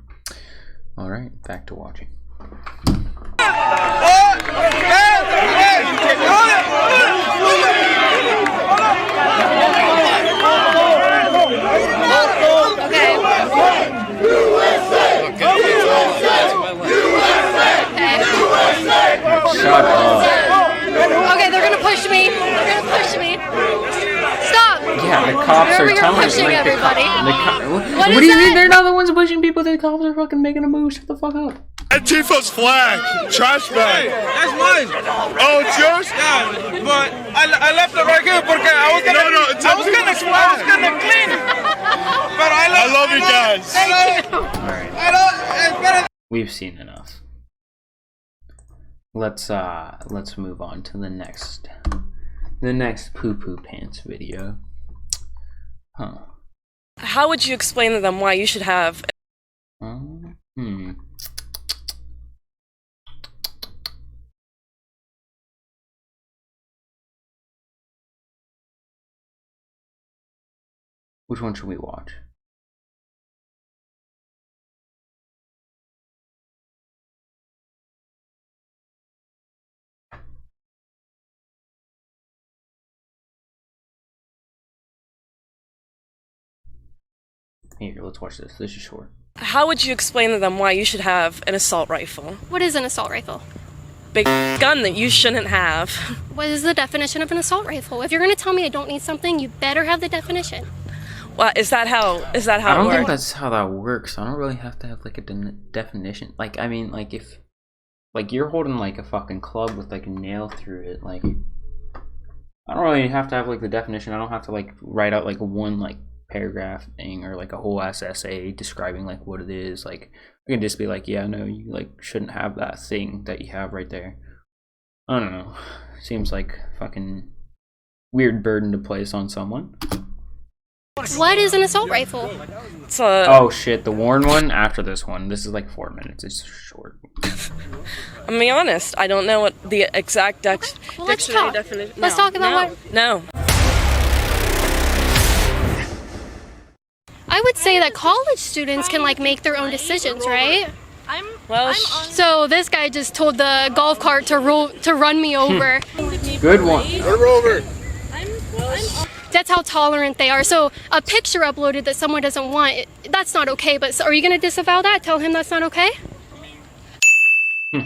Alright, back to watching. Okay. cops are telling pushing like everybody. What do you mean they're not the ones pushing people? The cops are fucking making a move. Shut the fuck up. Antifa's flag, trash bag. That's mine. Oh, it's yours? Yeah, but I left it right here because I was gonna clean it. But I love you guys. All right. We've seen enough. Let's move on to the next poo poo pants video. Huh. How would you explain to them why you should have? Which one should we watch? Here, let's watch this. This is short. How would you explain to them why you should have an assault rifle? What is an assault rifle? Big gun that you shouldn't have. What is the definition of an assault rifle? If you're going to tell me I don't need something, you better have the definition. Well, is that how it works? I don't think that's how that works. I don't really have to have like a definition. Like, I mean, like if like you're holding like a fucking club with like a nail through it, like I don't really have to have like the definition. I don't have to like write out like one like paragraph thing or like a whole ass essay describing like what it is. Like I can just be like, yeah, no, you like shouldn't have that thing that you have right there. I don't know. Seems like fucking weird burden to place on someone. What is an assault rifle? Oh shit, the Warren one after this one. This is like 4 minutes. It's short. I'm being honest. I don't know what the exact dictionary definition. Let's talk about what. No. I would say that college students can like make their own decisions, right? So this guy just told the golf cart to run me over. Good one. Over. That's how tolerant they are. So a picture uploaded that someone doesn't want, that's not okay. But are you going to disavow that? Tell him that's not okay?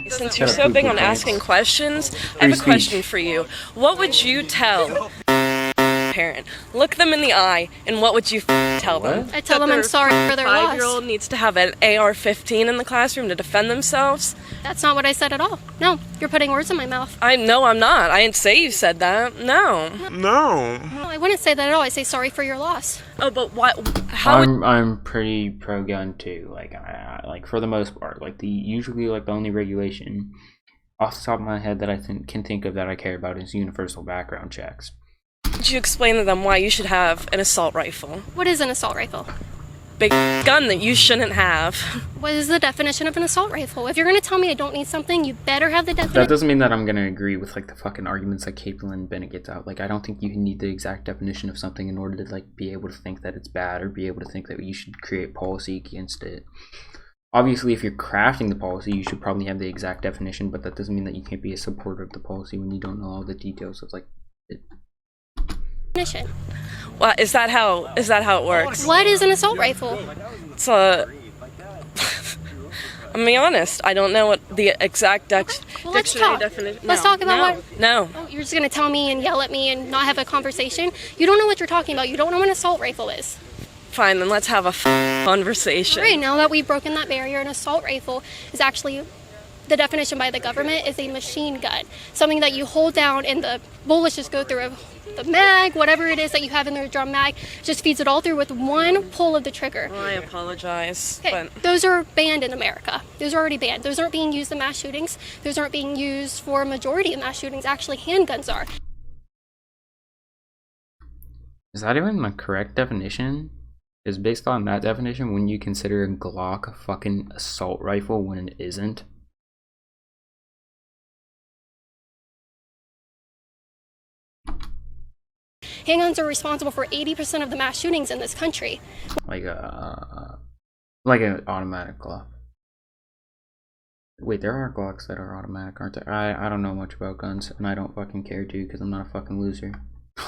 Since you're so big on asking questions, I have a question for you. What would you tell a parent? Look them in the eye, and what would you tell them? I tell them I'm sorry for their loss. 5-year-old needs to have an AR-15 in the classroom to defend themselves. That's not what I said at all. No, you're putting words in my mouth. No, I'm not. I didn't say you said that. No. No. No, I wouldn't say that at all. I say sorry for your loss. Oh, but what? I'm pretty pro gun too. Like like for the most part, like usually like the only regulation off the top of my head that I can think of that I care about is universal background checks. Would you explain to them why you should have an assault rifle? What is an assault rifle? Big gun that you shouldn't have. What is the definition of an assault rifle? If you're going to tell me I don't need something, you better have the definition. That doesn't mean that I'm going to agree with like the fucking arguments that Kaitlin and Bennett gets out. Like I don't think you need the exact definition of something in order to like be able to think that it's bad or be able to think that you should create policy against it. Obviously, if you're crafting the policy, you should probably have the exact definition, but that doesn't mean that you can't be a supporter of the policy when you don't know all the details of like it. Well, is that how it works? What is an assault rifle? It's I'm being honest. I don't know what the exact dictionary definition. Let's talk about what. No. Oh, you're just gonna tell me and yell at me and not have a conversation. You don't know what you're talking about. You don't know what an assault rifle is. Fine, then let's have a conversation. Right, now that we've broken that barrier, an assault rifle is actually, the definition by the government is a machine gun. Something that you hold down and the bullets just go through the mag, whatever it is that you have in their drum mag, just feeds it all through with one pull of the trigger. I apologize. Okay, But those are banned in America. Those are already banned. Those aren't being used in mass shootings. Those aren't being used for a majority of mass shootings. Actually, handguns are. Is that even the correct definition? Is based on that definition when you consider a Glock a fucking assault rifle when it isn't? Handguns are responsible for 80% of the mass shootings in this country. Like an automatic Glock. Wait, there are Glocks that are automatic, aren't there? I don't know much about guns, and I don't fucking care to because I'm not a fucking loser.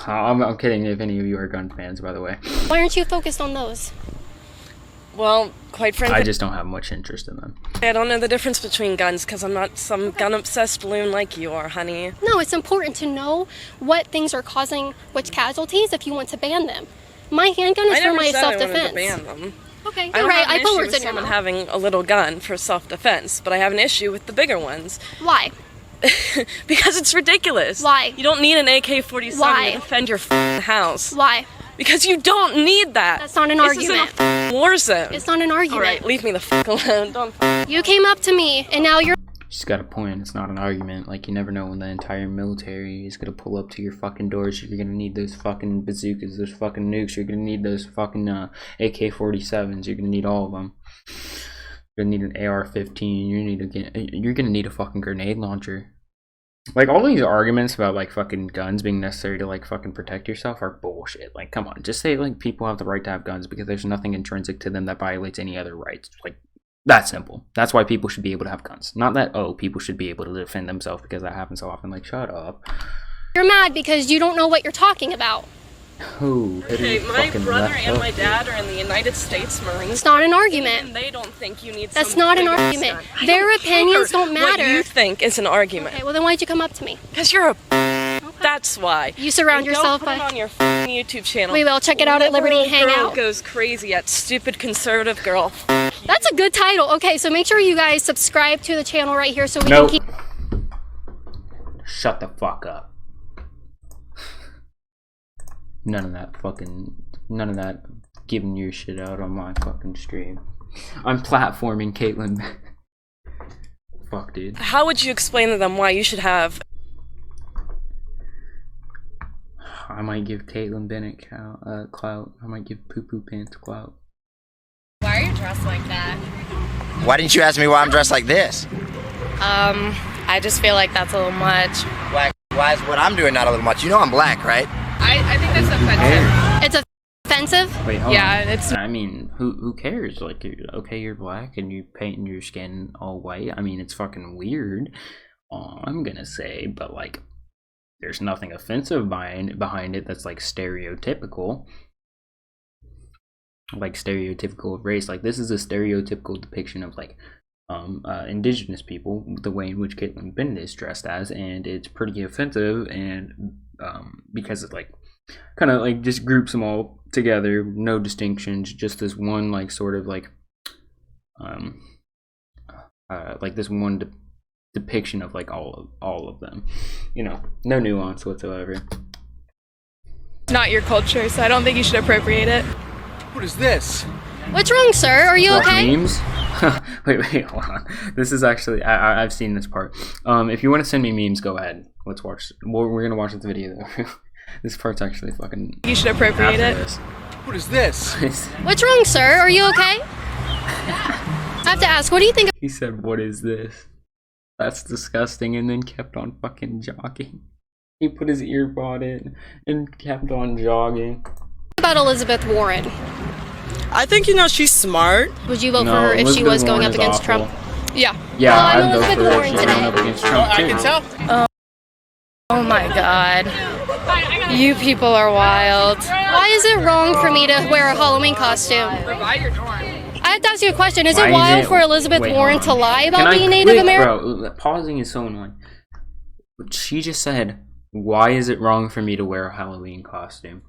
I'm kidding if any of you are gun fans, by the way. Why aren't you focused on those? Well, quite frankly, I just don't have much interest in them. I don't know the difference between guns because I'm not some gun-obsessed loon like you are, honey. No, it's important to know what things are causing which casualties if you want to ban them. My handgun is for my I self-defense. ban them. Okay, I you're don't right. have an I put issue words with in your someone mouth. having a little gun for self-defense, but I have an issue with the bigger ones. Why? Because it's ridiculous. Why? You don't need an AK-47 Why? to defend your house. Why? Because you don't need that. That's not an this argument. Isn't a war zone. It's not an argument. All right, leave me the alone. Don't. You came up to me, and now you're. She's got a point. It's not an argument. Like, you never know when the entire military is gonna pull up to your fucking doors. You're gonna need those fucking bazookas, those fucking nukes. You're gonna need those fucking AK-47s. You're gonna need all of them. You're gonna need an AR-15. You're gonna need a fucking grenade launcher. Like, all these arguments about, like, fucking guns being necessary to, like, fucking protect yourself are bullshit. Like, come on. Just say, like, people have the right to have guns because there's nothing intrinsic to them that violates any other rights. Like, that's simple. That's why people should be able to have guns. Not that, oh, people should be able to defend themselves because that happens so often. Like, shut up. You're mad because you don't know what you're talking about. Who? Okay, my brother and my dad are in the United States Marines. It's not an argument. And they don't think you need. That's not an argument. Their opinions don't matter. What you think is an argument. Okay, well then why'd you come up to me? Because you're a. That's why. You surround yourself by. Don't put it on your YouTube channel. We will check it out at Liberty Hangout. Goes crazy at stupid conservative girl. That's a good title. Okay, so make sure you guys subscribe to the channel right here so we can keep. Shut the fuck up. None of that giving your shit out on my fucking stream. I'm platforming Kaitlin. Fuck, dude. How would you explain to them why you should have... I might give Kaitlin Bennett clout. I might give Poo Poo Pants clout. Why are you dressed like that? Why didn't you ask me why I'm dressed like this? I just feel like that's a little much. Why is what I'm doing not a little much? You know I'm black, right? I think that's offensive. It's offensive? Wait, hold yeah, on. it's. I mean, who cares? Like, okay, you're black and you painting your skin all white. I mean, it's fucking weird. I'm gonna say, but like, there's nothing offensive behind it that's like stereotypical. Like stereotypical of race. Like, this is a stereotypical depiction of like indigenous people, the way in which Kaitlin Bennett is dressed as, and it's pretty offensive, and because it like kind of like just groups them all together, no distinctions, just this one like sort of like this one depiction of like all of them, you know, no nuance whatsoever. It's not your culture, so I don't think you should appropriate it. What is this? What's wrong, sir? Are you okay? Memes? wait, hold on. This is actually I've seen this part. If you want to send me memes, go ahead. Let's watch. We're gonna watch this video though. This part's actually fucking. You should appropriate it. What is this? What's wrong, sir? Are you okay? I have to ask, what do you think? He said, "What is this?" That's disgusting, and then kept on fucking jogging. He put his earbud in and kept on jogging. About Elizabeth Warren? I think, you know, she's smart. Would you vote for her if she was going up against Trump? Yeah. Yeah, I'm I'd vote Elizabeth for her if Warren she was going up against Trump too. I can tell. Oh my god. You people are wild. Why is it wrong for me to wear a Halloween costume? I have to ask you a question. Is it wild for Elizabeth Warren to lie about being Native American? Bro, pausing is so annoying. She just said, "Why is it wrong for me to wear a Halloween costume?"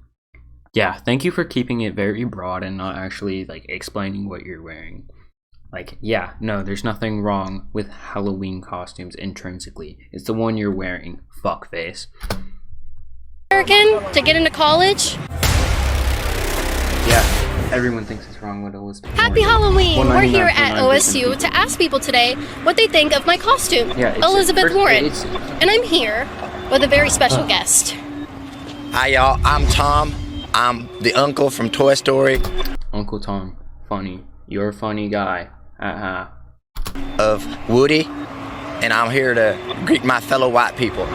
Yeah, thank you for keeping it very broad and not actually like explaining what you're wearing. Like, yeah, no, there's nothing wrong with Halloween costumes intrinsically. It's the one you're wearing, fuckface. American to get into college? Yeah, everyone thinks it's wrong with Elizabeth Happy Warren. Halloween! We're here at 199.9% OSU to ask people today what they think of my costume, Yeah, Elizabeth Warren. And I'm here with a very special guest. Hi y'all, I'm Tom. I'm the uncle from Toy Story. Uncle Tom, funny. You're a funny guy. Of Woody, and I'm here to greet my fellow white people.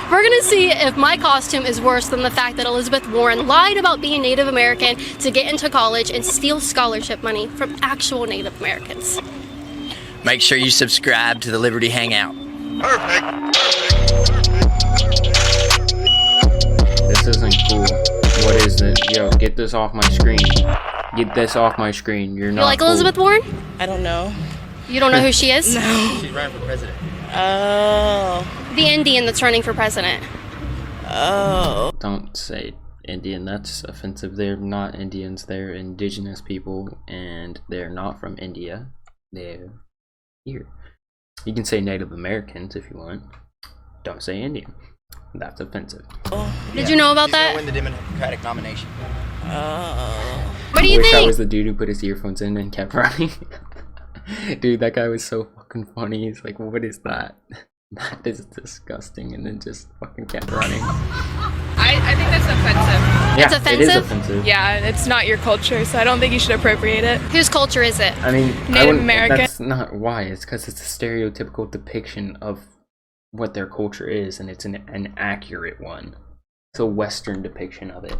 We're gonna see if my costume is worse than the fact that Elizabeth Warren lied about being Native American to get into college and steal scholarship money from actual Native Americans. Make sure you subscribe to the Liberty Hangout. This isn't cool. What is it? Yo, get this off my screen. Get this off my screen. You're not. You like cool. Elizabeth Warren? I don't know. You don't know who she is? No. She ran for president. Oh. The Indian that's running for president. Oh. Don't say Indian. That's offensive. They're not Indians. They're indigenous people, and they're not from India. They're here. You can say Native Americans if you want. Don't say Indian. That's offensive. Did you know about that? Win the Democratic nomination. What do you Wish think? I was the dude who put his earphones in and kept running. Dude, that guy was so fucking funny. He's like, what is that? That is disgusting, and then just fucking kept running. I think that's offensive. Yeah, It's offensive? it is offensive. Yeah, it's not your culture, so I don't think you should appropriate it. Whose culture is it? I mean, Native American. That's not why. It's because it's a stereotypical depiction of what their culture is, and it's an accurate one. It's a Western depiction of it.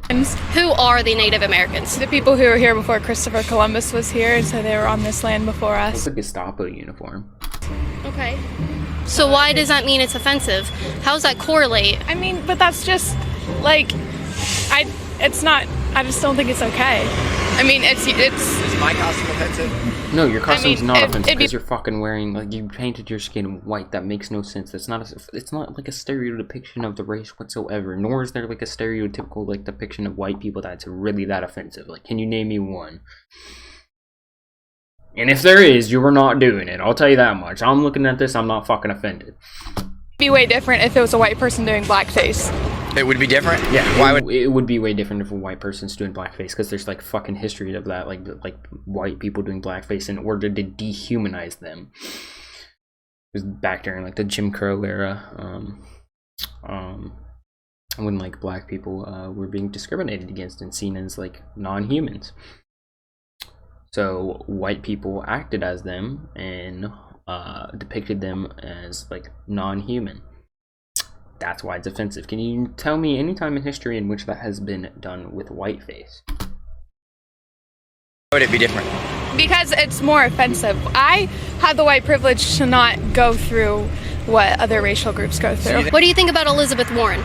Who are the Native Americans? The people who were here before Christopher Columbus was here, and so they were on this land before It's us. a Gestapo uniform. Okay. So why does that mean it's offensive? How does that correlate? I mean, but that's just like, it's not. I just don't think it's okay. I mean, it's. Is my costume offensive? No, your costume's not offensive it'd be- because you're fucking wearing, like, you painted your skin white. That makes no sense. It's not like a stereo depiction of the race whatsoever. Nor is there like a stereotypical like depiction of white people that's really that offensive. Like, can you name me one? And if there is, you are not doing it. I'll tell you that much. I'm looking at this. I'm not fucking offended. Be way different if it was a white person doing blackface. It would be different? Yeah, Why it would be way different if a white person's doing blackface, because there's like fucking history of that, like white people doing blackface in order to dehumanize them. It was back during like the Jim Crow era, when like black people were being discriminated against and seen as like non-humans. So white people acted as them and depicted them as like non-human. That's why it's offensive. Can you tell me any time in history in which that has been done with whiteface? Why would it be different? Because it's more offensive. I have the white privilege to not go through what other racial groups go through. What do you think about Elizabeth Warren?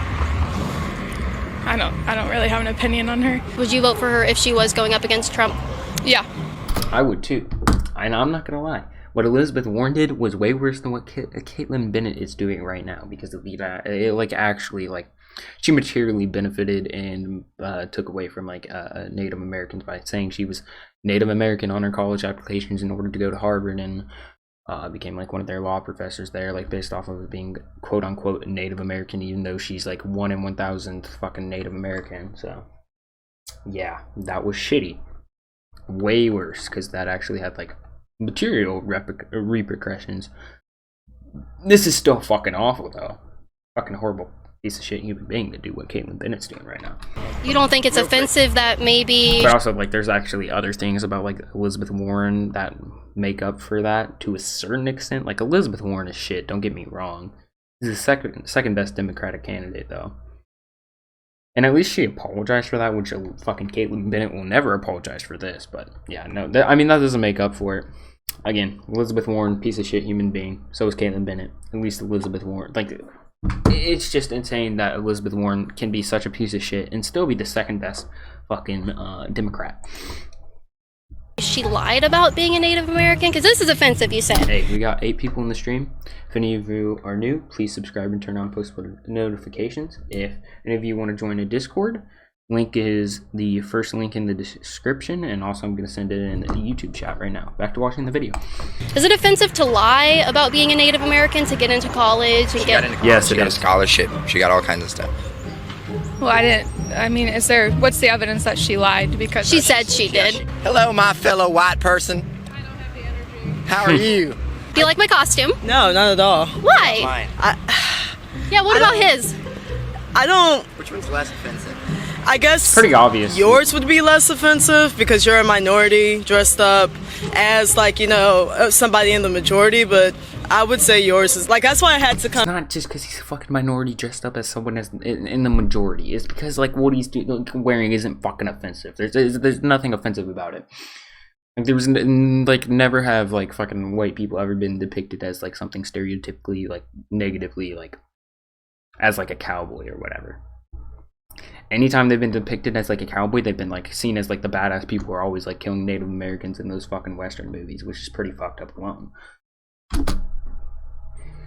I don't really have an opinion on her. Would you vote for her if she was going up against Trump? Yeah. I would too. And I'm not gonna lie. What Elizabeth Warren did was way worse than what Kaitlin Bennett is doing right now, because of she materially benefited and took away from Native Americans by saying she was Native American on her college applications in order to go to Harvard, and became like one of their law professors there, like based off of being quote unquote Native American, even though she's like 1 in 1,000 fucking Native American. So yeah, that was shitty. Way worse, because that actually had like material repercussions. This is still fucking awful though. Fucking horrible piece of shit human being to do what Kaitlin Bennett's doing right now. You don't think it's offensive that maybe... But also, like, there's actually other things about like Elizabeth Warren that make up for that to a certain extent. Like, Elizabeth Warren is shit, don't get me wrong. She's the second best Democratic candidate though. And at least she apologized for that, which fucking Kaitlin Bennett will never apologize for this. But yeah, no, I mean, that doesn't make up for it. Again, Elizabeth Warren, piece of shit human being. So is Kaitlin Bennett. At least Elizabeth Warren. Like, it's just insane that Elizabeth Warren can be such a piece of shit and still be the second best fucking Democrat. She lied about being a Native American? Because this is offensive, you said. Hey, we got 8 people in the stream. If any of you are new, please subscribe and turn on post notifications. If any of you want to join a Discord, link is the first link in the description, and also I'm going to send it in the YouTube chat right now. Back to watching the video. Is it offensive to lie about being a Native American to get into college and get... Yes, she got a scholarship. She got all kinds of stuff. Well, what's the evidence that she lied? Because she said she did. Hello, my fellow white person. How are you? Do you like my costume? No, not at all. Why? Yeah, what about his? I don't... Which one's less offensive? I guess pretty obvious. Yours would be less offensive because you're a minority dressed up as, like, you know, somebody in the majority, but I would say yours is, like, that's why I had to come. It's not just because he's a fucking minority dressed up as someone in the majority. It's because, like, what he's wearing isn't fucking offensive. There's nothing offensive about it. Like, there was, like, never have, like, fucking white people ever been depicted as, like, something stereotypically, like, negatively, like, as, like, a cowboy or whatever. Anytime they've been depicted as like a cowboy, they've been like seen as like the badass people who are always like killing Native Americans in those fucking Western movies, which is pretty fucked up alone.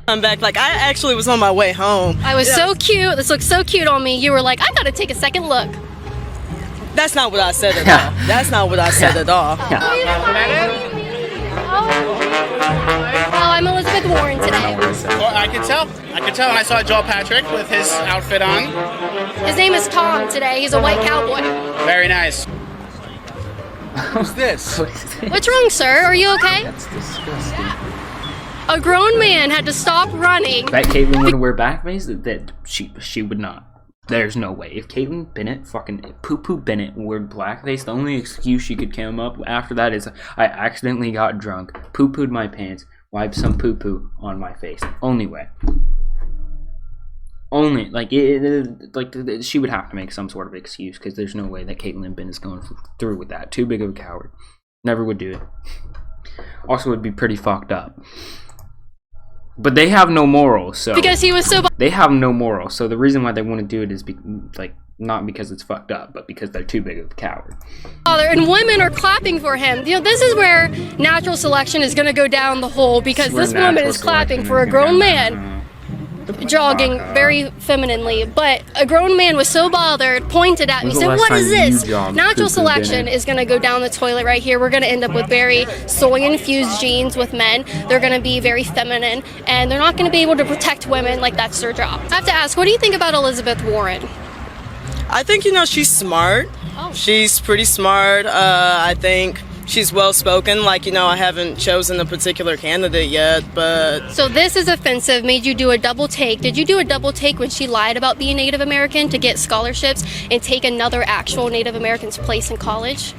I'm back. Like, I actually was on my way home. I was so cute. This looks so cute on me. You were like, I gotta take a second look. That's not what I said at all. That's not what I said at all. Oh, I'm Elizabeth Warren today. Well, I can tell. I saw Joel Patrick with his outfit on. His name is Tom today. He's a white cowboy. Very nice. Who's this? What's wrong, sir? Are you okay? That's disgusting. A grown man had to stop running. That Kaitlin would wear blackface? That she would not. There's no way. If Kaitlin Bennett, fucking poo-poo Bennett, wore blackface, the only excuse she could come up after that is, I accidentally got drunk, poo-pooed my pants, wiped some poo-poo on my face. Only way. Only, like, she would have to make some sort of excuse, because there's no way that Kaitlin Bennett's going through with that. Too big of a coward. Never would do it. Also, would be pretty fucked up. But they have no morals, so... Because he was so... They have no morals, so the reason why they want to do it is, not because it's fucked up, but because they're too big of a coward. And women are clapping for him. You know, this is where natural selection is going to go down the hole, because this woman is clapping for a grown man. Jogging very femininely, but a grown man was so bothered, pointed at me, said, "What is this? Natural selection is going to go down the toilet right here. We're going to end up with very soy-infused genes with men. They're going to be very feminine, and they're not going to be able to protect women like that's their job." I have to ask, what do you think about Elizabeth Warren? I think, she's smart. Oh. She's pretty smart. I think she's well-spoken. I haven't chosen a particular candidate yet, but... So this is offensive, made you do a double take. Did you do a double take when she lied about being Native American to get scholarships and take another actual Native American's place in college?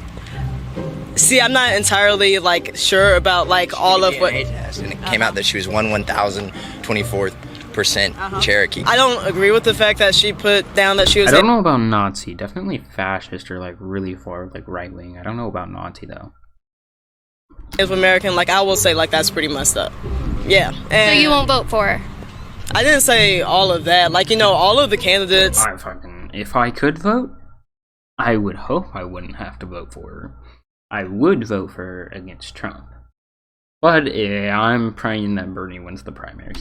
See, I'm not entirely, sure about, all of what... And it came out that she was 1,024% Cherokee. I don't agree with the fact that she put down that she was... I don't know about Nazi. Definitely fascist or, really far, right-wing. I don't know about Nazi, though. Native American, I will say, that's pretty messed up. Yeah. And so you won't vote for her? I didn't say all of that. All of the candidates... If I could vote, I would hope I wouldn't have to vote for her. I would vote for her against Trump. But yeah, I'm praying that Bernie wins the primaries.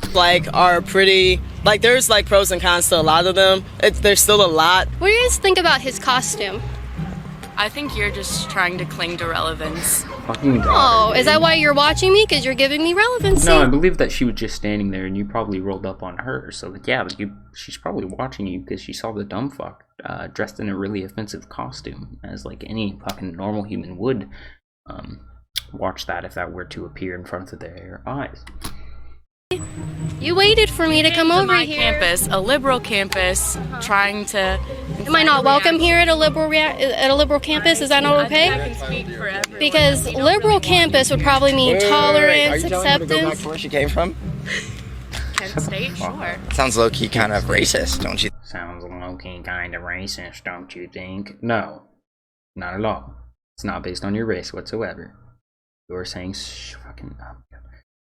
Are pretty... there's, pros and cons to a lot of them. There's still a lot. What do you guys think about his costume? I think you're just trying to cling to relevance. Fucking God. Oh, is that why you're watching me? Because you're giving me relevancy? No, I believe that she was just standing there and you probably rolled up on her. So, yeah, she's probably watching you because she saw the dumb fuck dressed in a really offensive costume, as, any fucking normal human would watch that if that were to appear in front of their eyes. You waited for me to come over my here. Campus, a liberal campus, trying to... Am I not welcome here at a liberal campus? Is that not okay? I can speak for everyone. Because liberal campus would probably mean tolerance, Are you telling me to go back acceptance. to where she came from? Kent State, sure. Sounds low-key kind of racist, don't you? Sounds low-key kind of racist, don't you think? No, not at all. It's not based on your race whatsoever. You're saying fucking... Oh my God.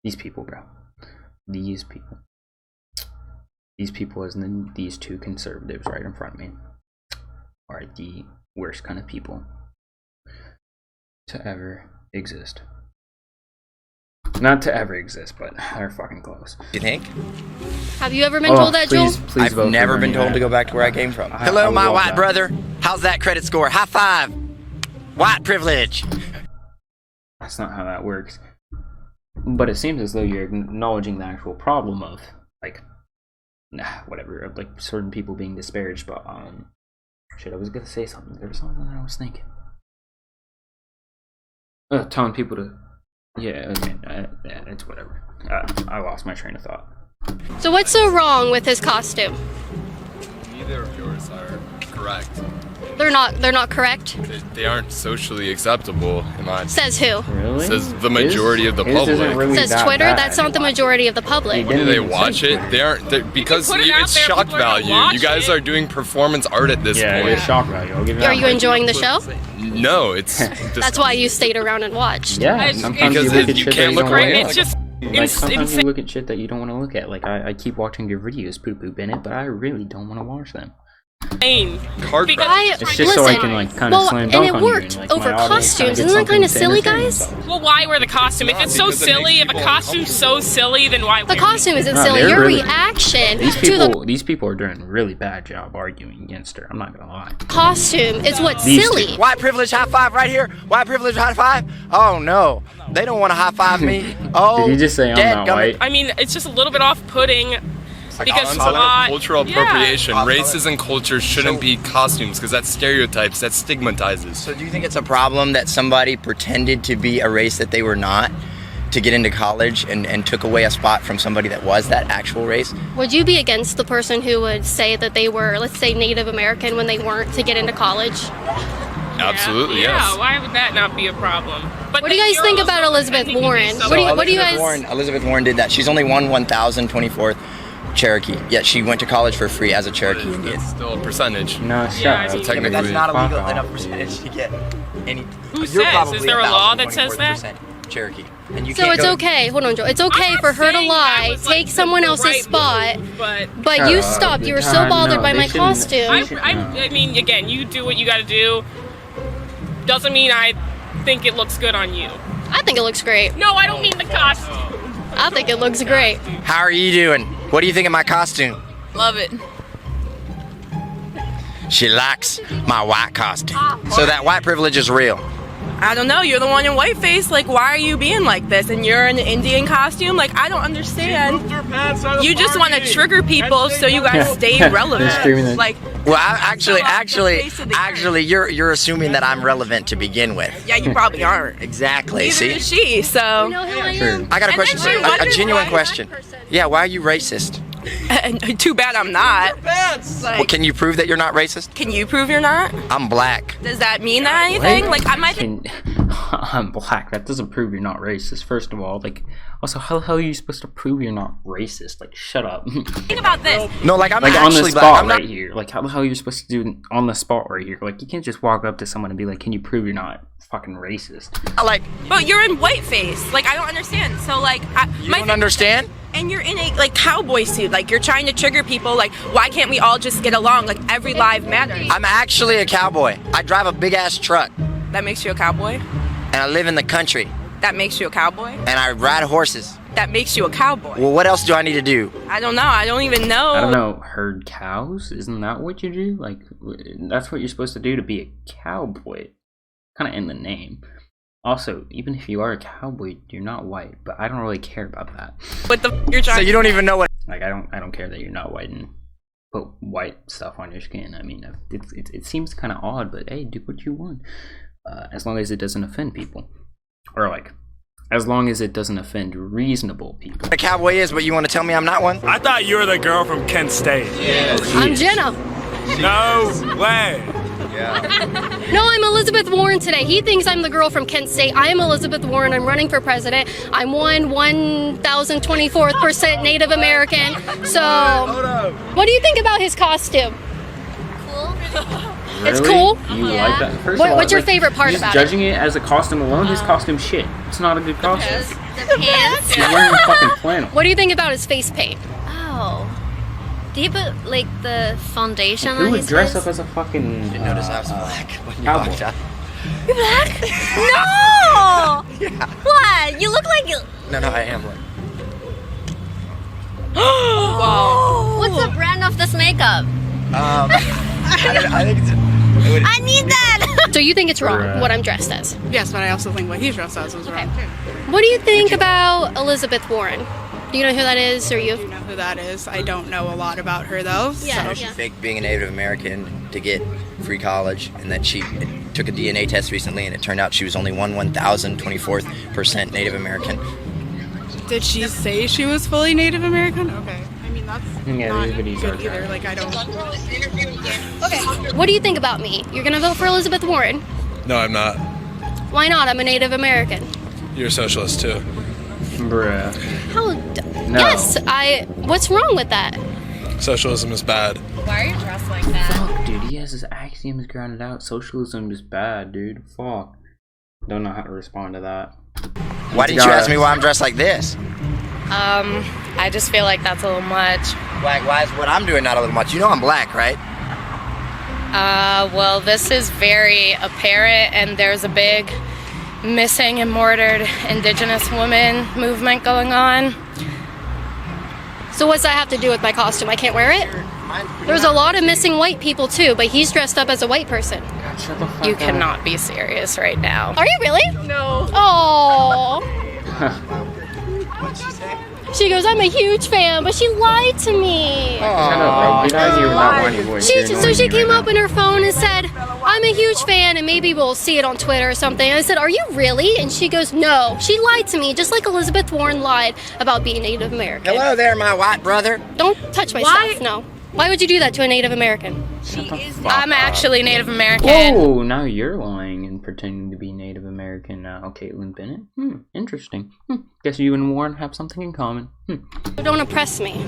These people, bro. These people, as in these two conservatives right in front of me, are the worst kind of people to ever exist. Not to ever exist, but they're fucking close. You think? Have you ever been told that, Joel? I've never been told to go back to where I came from. Hello, my white brother. How's that credit score? High five. White privilege. That's not how that works. But it seems as though you're acknowledging the actual problem of, whatever, of, certain people being disparaged, but, shit, I was gonna say something. There was something that I was thinking. Telling people to, yeah, it's whatever. I lost my train of thought. So what's so wrong with his costume? Neither of yours are correct. They're not correct? They aren't socially acceptable, in my opinion. Says who? Really? Says the majority of the public. Really Says Twitter? That's not the majority of the public. When do they watch it? They aren't, because it's shock value. You guys are doing performance art at this point. Yeah, it's shock value. I'll give you that. Are you enjoying the show? No, it's just... That's why you stayed around and watched. Yeah, sometimes you look at shit that you don't want to look at. Sometimes you insane. look at shit that you don't want to look at. I keep watching your videos, poo-poo Bennett, but I really don't want to watch them. Card It's just so I can like kind of slam dunk on you. And, like, over my audience costumes. kinda Isn't gets that kind of something to silly, entertain guys? themselves. Well, why wear the costume? If it's so silly, if a costume's so silly, then why? The costume isn't No, silly. they're Your really- reaction These to people, these people are doing a really bad job arguing against her. I'm not gonna lie. the costume is what's These silly. White privilege high five right here. White privilege high five. Oh no, they don't want to high five me. Oh, Did you just say I'm dead not gummit. white? I mean, it's just a little bit off-putting because it's a lot. Cultural Yeah. appropriation. Races and culture shouldn't be costumes because that's stereotypes. That stigmatizes. So do you think it's a problem that somebody pretended to be a race that they were not to get into college and took away a spot from somebody that was that actual race? Would you be against the person who would say that they were, let's say, Native American when they weren't to get into college? Absolutely, Yeah, yes. why would that not be a problem? But What do you guys think about Elizabeth Warren? What do you guys? Elizabeth Warren did that. She's only won 1,024th Cherokee, yet she went to college for free as a Cherokee Indian. It's still a percentage. No, shut Yeah, I up. mean- Yeah, but that's not a Fuck legal off, enough dude. percentage to get any. Who You're says? probably Is there a law that says that? 1,024% Cherokee, and you So can't it's go- okay. Hold on, Joel. It's okay for her to lie, take someone else's spot, but Shut you up. stopped. You were so bothered by they my shouldn't- costume. I mean, again, you do what you gotta do. Doesn't mean I think it looks good on you. I think it looks great. No, I don't mean the costume. I think it looks great. How are you doing? What do you think of my costume? Love it. She likes my white costume. So that white privilege is real. I don't know. You're the one in whiteface. Like, why are you being like this? And you're in an Indian costume. Like, I don't understand. You just want to trigger people so you guys stay relevant. Like, Well, actually, you're assuming that I'm relevant to begin with. yeah, you probably aren't. Exactly. Neither See, is she. So, You know who I am? I got a And question. then she A wonders genuine why- question. Yeah, why are you racist? and too bad I'm not. Well, can you prove that you're not racist? Can you prove you're not? I'm black. Does that mean anything? What? Like, I might. I'm black. That doesn't prove you're not racist. First of all, like, also, how the hell are you supposed to prove you're not racist? Like, shut up. Think about this. No, like I'm like on the actually spot black. I'm not. right here. Like, how the hell are you supposed to do it on the spot right here? Like, you can't just walk up to someone and be like, "Can you prove you're not fucking racist?" Like, But you're in whiteface. Like, I don't understand. So, like, you don't understand? And you're in a like cowboy suit. Like, you're trying to trigger people. Like, why can't we all just get along? Like, every life matters. I'm actually a cowboy. I drive a big ass truck, That makes you a cowboy. and I live in the country, That makes you a cowboy. and I ride horses. That makes you a cowboy. Well, what else do I need to do? I don't know. I don't even know. I don't know. Herd cows? Isn't that what you do? Like, that's what you're supposed to do to be a cowboy. Kind of in the name. Also, even if you are a cowboy, you're not white. But I don't really care about that. What the you're trying? So you don't even know what? Like, I don't care that you're not white and put white stuff on your skin. I mean, it seems kind of odd, but hey, do what you want, as long as it doesn't offend people, or like, as long as it doesn't offend reasonable people. A cowboy is, but you want to tell me I'm not one? I thought you were the girl from Kent State. I'm Jenna. No way. No, I'm Elizabeth Warren today. He thinks I'm the girl from Kent State. I am Elizabeth Warren. I'm running for president. I'm 1,024th% Native American. So, what do you think about his costume? It's Really? cool. You like that? First What- of all, what's your like, favorite part just about it? judging it as a costume alone, his costume shit. It's not a good costume. The pants. He's wearing fucking flannel. What do you think about his face paint? Oh. Do you put like the foundation Who on would his dress face? up as a fucking Notice I was black when you cowboy? walked out. You're black? No! What? You look like you. No, I am black. Wow. What's the brand of this makeup? I think it's. I need that! So you think it's wrong what I'm dressed as? Yes, but I also think what he's dressed as was wrong too. What do you think about Elizabeth Warren? Do you know who that is, or I you? do know who that is. I don't know a lot about her though. Yeah. She faked being a Native American to get free college, and that she took a DNA test recently, and it turned out she was only 1,024th% Native American. Did she say she was fully Native American? Okay. I mean that's Yeah, not everybody's good our either. guy. Like I don't. Okay. What do you think about me? You're gonna vote for Elizabeth Warren? No, I'm not. Why not? I'm a Native American. You're a socialist too. Bruh. How? No. Yes. What's wrong with that? Socialism is bad. Why are you dressed like that? Fuck, dude. He has his axioms grounded out. Socialism is bad, dude. Fuck. Don't know how to respond to that. Why didn't you ask me why I'm dressed like this? I just feel like that's a little much. Why is what I'm doing not a little much? You know I'm black, right? Well, this is very apparent, and there's a big missing and murdered Indigenous woman movement going on. So what's that have to do with my costume? I can't wear it? There's a lot of missing white people too, but he's dressed up as a white person. You cannot be serious right now. Are you really? No. Oh. She goes, I'm a huge fan, but she lied to me. Shut up, bro. Get out of here with that whiny voice. So she came up in her phone and said, I'm a huge fan, and maybe we'll see it on Twitter or something. I said, are you really? And she goes, no. She lied to me, just like Elizabeth Warren lied about being Native American. Hello there, my white brother. Don't touch my stuff, no. Why would you do that to a Native American? I'm actually Native American. Oh, now you're lying and pretending to be Native American now, Kaitlin Bennett. Interesting. Guess you and Warren have something in common. Don't oppress me.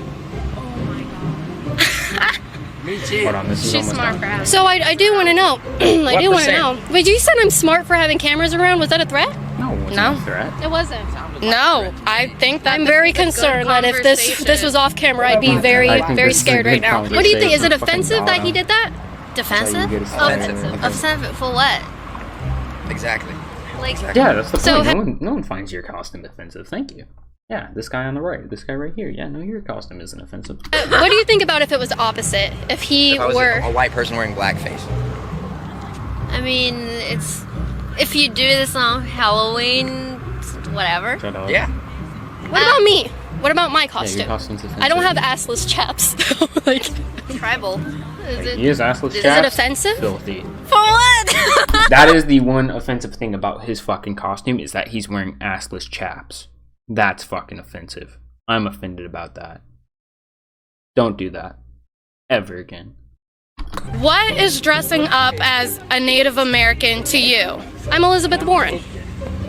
Me too. Hold on, this is She's almost smart done. for having. So I do want to know. I do want to know. Wait, you said I'm smart for having cameras around. Was that a threat? No, it wasn't No. a threat. It wasn't. No, I think that I'm very concerned that if this was off camera, I'd be very, I think very this is a scared good right now. What do you think? Is it conversation. offensive Fucking that he God. did that? Defensive? That's how you get offensive. Offensive for what? Exactly. Like, Yeah, that's the So point. No one finds your costume offensive. Thank you. Yeah, this guy on the right, this guy right here. Yeah, no, your costume isn't offensive. What do you think about if it was the opposite? If he If I was were... a white person wearing blackface. I mean, it's if you do this on Halloween, whatever. Shut up. Yeah. What about me? What about my Yeah, costume? your costume's offensive. I don't have assless chaps. Like, Tribal. He is assless Is it chaps. offensive? Filthy. For what? That is the one offensive thing about his fucking costume, is that he's wearing assless chaps. That's fucking offensive. I'm offended about that. Don't do that. Ever again. What is dressing up as a Native American to you? I'm Elizabeth Warren,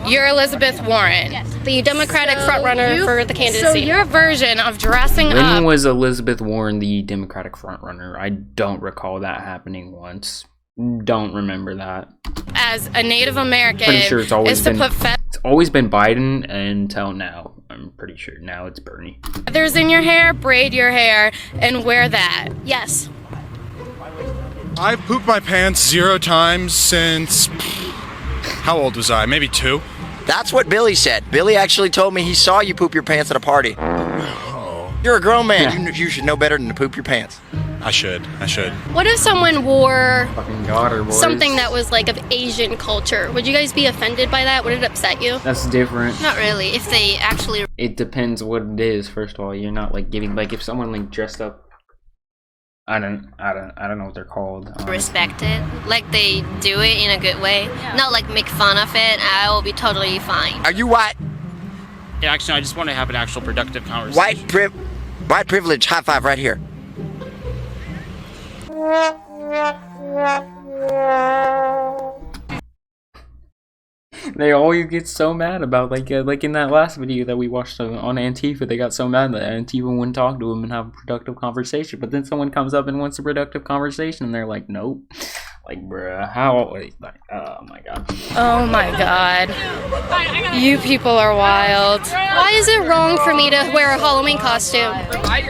You're Elizabeth Warren. the Democratic frontrunner for the candidacy. So your version of dressing When up. was Elizabeth Warren the Democratic frontrunner? I don't recall that happening once. Don't remember that. As a Native American, Pretty sure it's always is to been put it's always been Biden until now. I'm pretty sure now it's Bernie. feathers in your hair, braid your hair, and wear that. Yes. I've pooped my pants 0 times since. How old was I? Maybe 2? That's what Billy said. Billy actually told me he saw you poop your pants at a party. You're a grown man. You should know better than to poop your pants. I should. What if someone wore Fucking got her, boys. something that was like of Asian culture? Would you guys be offended by that? Would it upset you? That's different. Not really. If they actually It depends what it is. First of all, you're not like giving like if someone like dressed up. I don't know what they're called. respect it, like they do it in a good way, not like make fun of it, I will be totally fine. Are you white? Yeah, actually, I just want to have an actual productive conversation. White privilege. High five right here. They always get so mad about like in that last video that we watched on Antifa. They got so mad that Antifa wouldn't talk to him and have a productive conversation. But then someone comes up and wants a productive conversation, and they're like, "Nope." Like, bruh, how? Like, oh my god. Oh my god. You people are wild. Why is it wrong for me to wear a Halloween costume?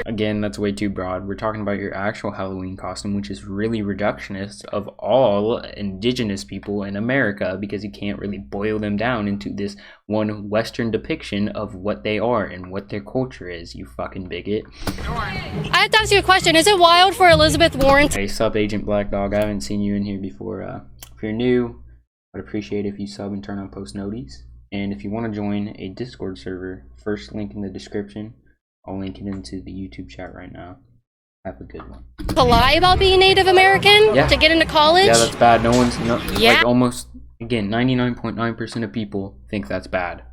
Again, that's way too broad. We're talking about your actual Halloween costume, which is really reductionist of all indigenous people in America, because you can't really boil them down into this one Western depiction of what they are and what their culture is, you fucking bigot. I have to ask you a question. Is it wild for Elizabeth Warren to... Hey, sub Agent Black Dog. I haven't seen you in here before. If you're new, I'd appreciate if you sub and turn on post noties. And if you want to join a Discord server, first link in the description. I'll link it into the YouTube chat right now. Have a good one. lie about being Native American? Yeah. To get into college? Yeah, that's bad. No one's Yeah. like almost again 99.9% of people think that's bad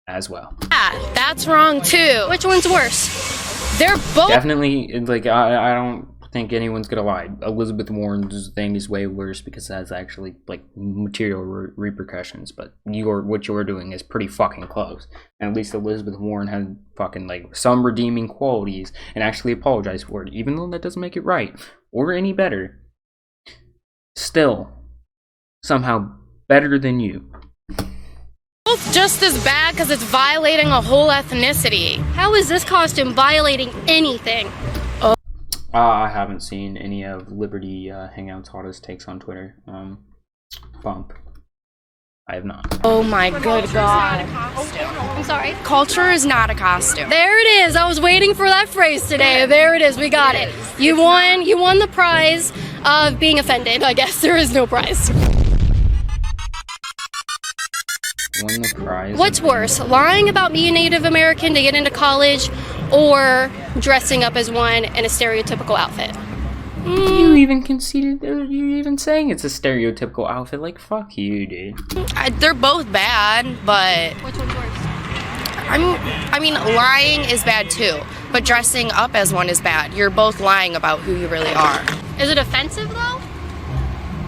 as well. Yeah, that's wrong too. Which one's worse? They're both Definitely, like I don't think anyone's gonna lie. Elizabeth Warren's thing is way worse because it has actually like material repercussions. But what you're doing is pretty fucking close. And at least Elizabeth Warren had fucking like some redeeming qualities and actually apologized for it, even though that doesn't make it right or any better. Still, somehow better than you. both just as bad because it's violating a whole ethnicity. How is this costume violating anything? I haven't seen any of Liberty Hangout's hottest takes on Twitter. Bump. I have not. Oh my good God. I'm sorry. Culture is not a costume. There it is. I was waiting for that phrase today. There it is. We got it. You won the prize of being offended. I guess there is no prize. Won the prize. What's worse, lying about being Native American to get into college, or dressing up as one in a stereotypical outfit? You even conceded, you're even saying it's a stereotypical outfit. Like, fuck you, dude. They're both bad, but Which one's worse? I mean, lying is bad too, but dressing up as one is bad. You're both lying about who you really are. Is it offensive though?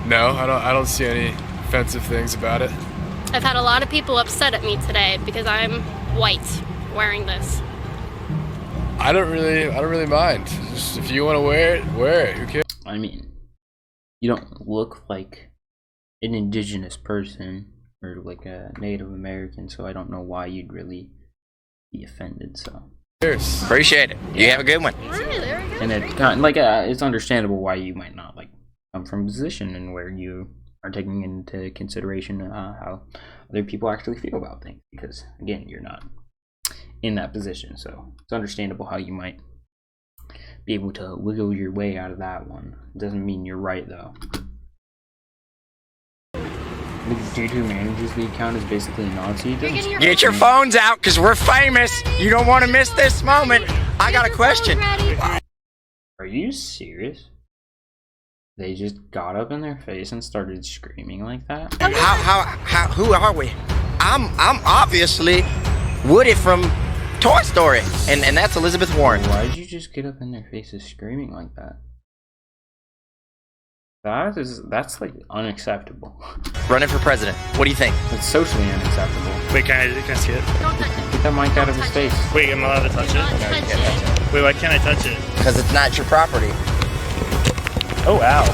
No, I don't see any offensive things about it. I've had a lot of people upset at me today because I'm white wearing this. I don't really mind. Just if you want to wear it, wear it. Who cares? I mean, you don't look like an indigenous person or like a Native American, so I don't know why you'd really be offended. So cheers. Appreciate it. You have a good one. And it's understandable why you might not like come from a position and where you are taking into consideration how other people actually feel about things, because again, you're not in that position, so it's understandable how you might be able to wiggle your way out of that one. Doesn't mean you're right though. The dude who manages the account is basically a Nazi. Get your phones out, because we're famous. You don't want to miss this moment. I got a question. Are you serious? They just got up in their face and started screaming like that? How who are we? I'm obviously Woody from Toy Story, and that's Elizabeth Warren. Why'd you just get up in their faces screaming like that? That's like unacceptable. Running for president. What do you think? It's socially unacceptable. Wait, can I see it? Don't touch it. Get that mic out of his face. Wait, I'm allowed to touch it? Wait, why can't I touch it? Because it's not your property. Oh, ow.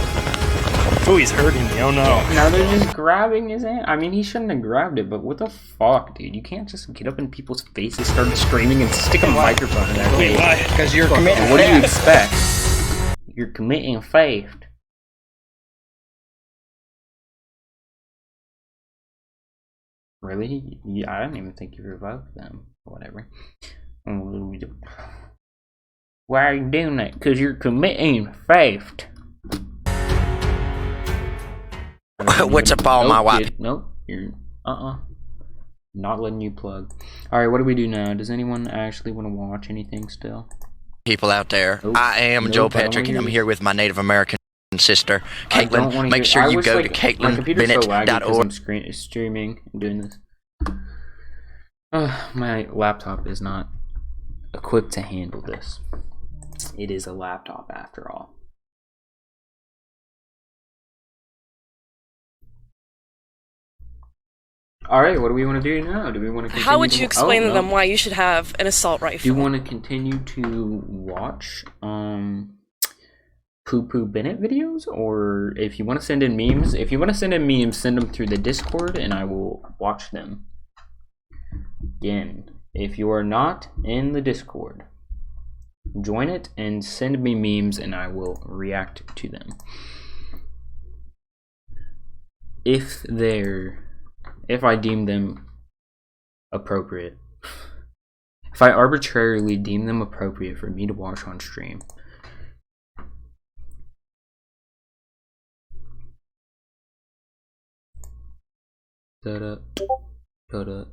Oh, he's hurting me. Oh, no. Now they're just grabbing his hand. I mean, he shouldn't have grabbed it, but what the fuck, dude? You can't just get up in people's faces, start screaming, and stick a microphone in their face. Wait, why? Because you're committing What do you theft. expect? You're committing theft. Really? Yeah, I didn't even think you revoked them. Whatever. Why are you doing that? Because you're committing theft. What's up, all my wife? Nope. You're not letting you plug. Alright, what do we do now? Does anyone actually want to watch anything still? People out there. Nope. I am Joe Patrick, and I'm here with my Native American sister, Kaitlin. Make sure you go to KaitlinBennett.org. I'm streaming and doing this. My laptop is not equipped to handle this. It is a laptop after all. Alright, what do we want to do now? Do we want to continue? How would you explain to them why you should have an assault rifle? Do you want to continue to watch Poo Bennett videos? Or if you want to send in memes, send them through the Discord and I will watch them. Again, if you are not in the Discord, join it and send me memes and I will react to them. If I deem them appropriate. If I arbitrarily deem them appropriate for me to watch on stream. Da-da. Da-da.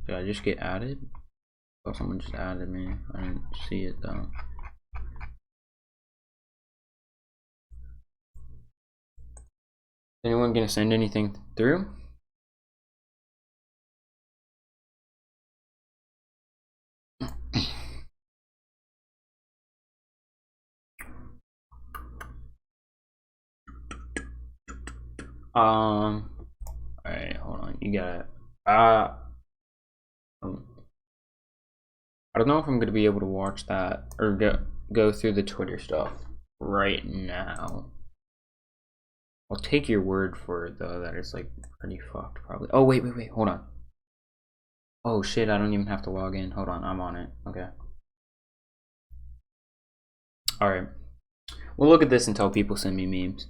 Did I just get added? Oh, someone just added me. I didn't see it though. Anyone gonna send anything through? Alright, hold on. You got it. I don't know if I'm gonna be able to watch that or go through the Twitter stuff right now. I'll take your word for it though that it's like pretty fucked probably. Oh wait, hold on. Oh shit, I don't even have to log in. Hold on, I'm on it. Okay. Alright. We'll look at this until people send me memes.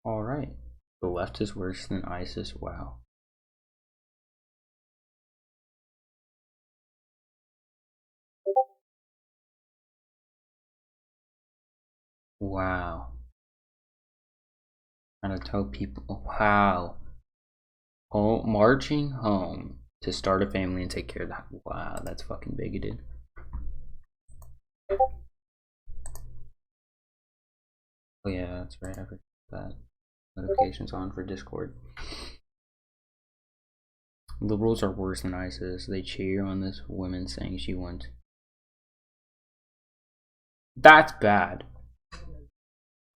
Alright. The left is worse than ISIS. Wow. Wow. Trying to tell people. Wow. Marching home to start a family and take care of that. Wow, that's fucking bigoted. Oh yeah, that's right. I forgot that. Notifications on for Discord. Liberals are worse than ISIS. They cheer on this woman saying she wants. That's bad.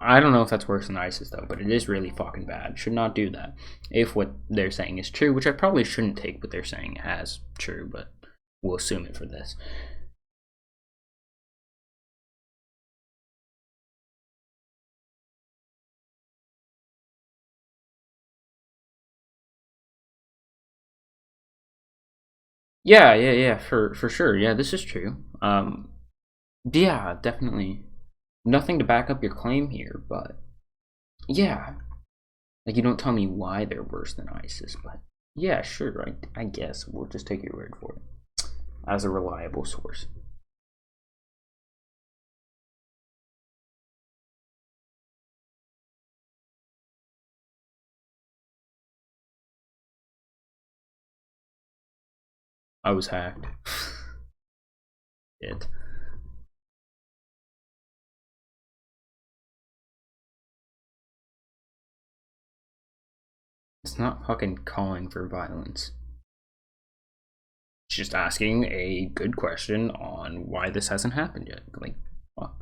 I don't know if that's worse than ISIS though, but it is really fucking bad. Should not do that. If what they're saying is true, which I probably shouldn't take what they're saying as true, but we'll assume it for this. Yeah, for sure. Yeah, this is true. Yeah, definitely. Nothing to back up your claim here, but yeah. Like, you don't tell me why they're worse than ISIS, but yeah, sure, right? I guess we'll just take your word for it as a reliable source. I was hacked. It. It's not fucking calling for violence. It's just asking a good question on why this hasn't happened yet. Like, fuck.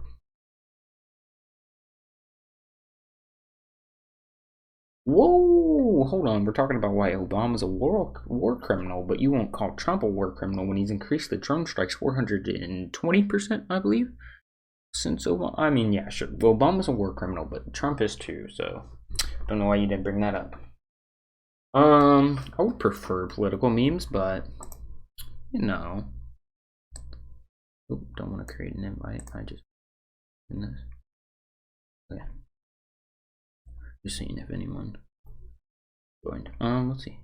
Whoa, hold on. We're talking about why Obama's a war criminal, but you won't call Trump a war criminal when he's increased the drone strikes 420%, I believe. Since Obama, I mean, yeah, sure. Obama's a war criminal, but Trump is too. So, don't know why you didn't bring that up. I would prefer political memes, but you know. Oop, don't want to create an invite. I just in this. Okay. Just seeing if anyone joined. Let's see.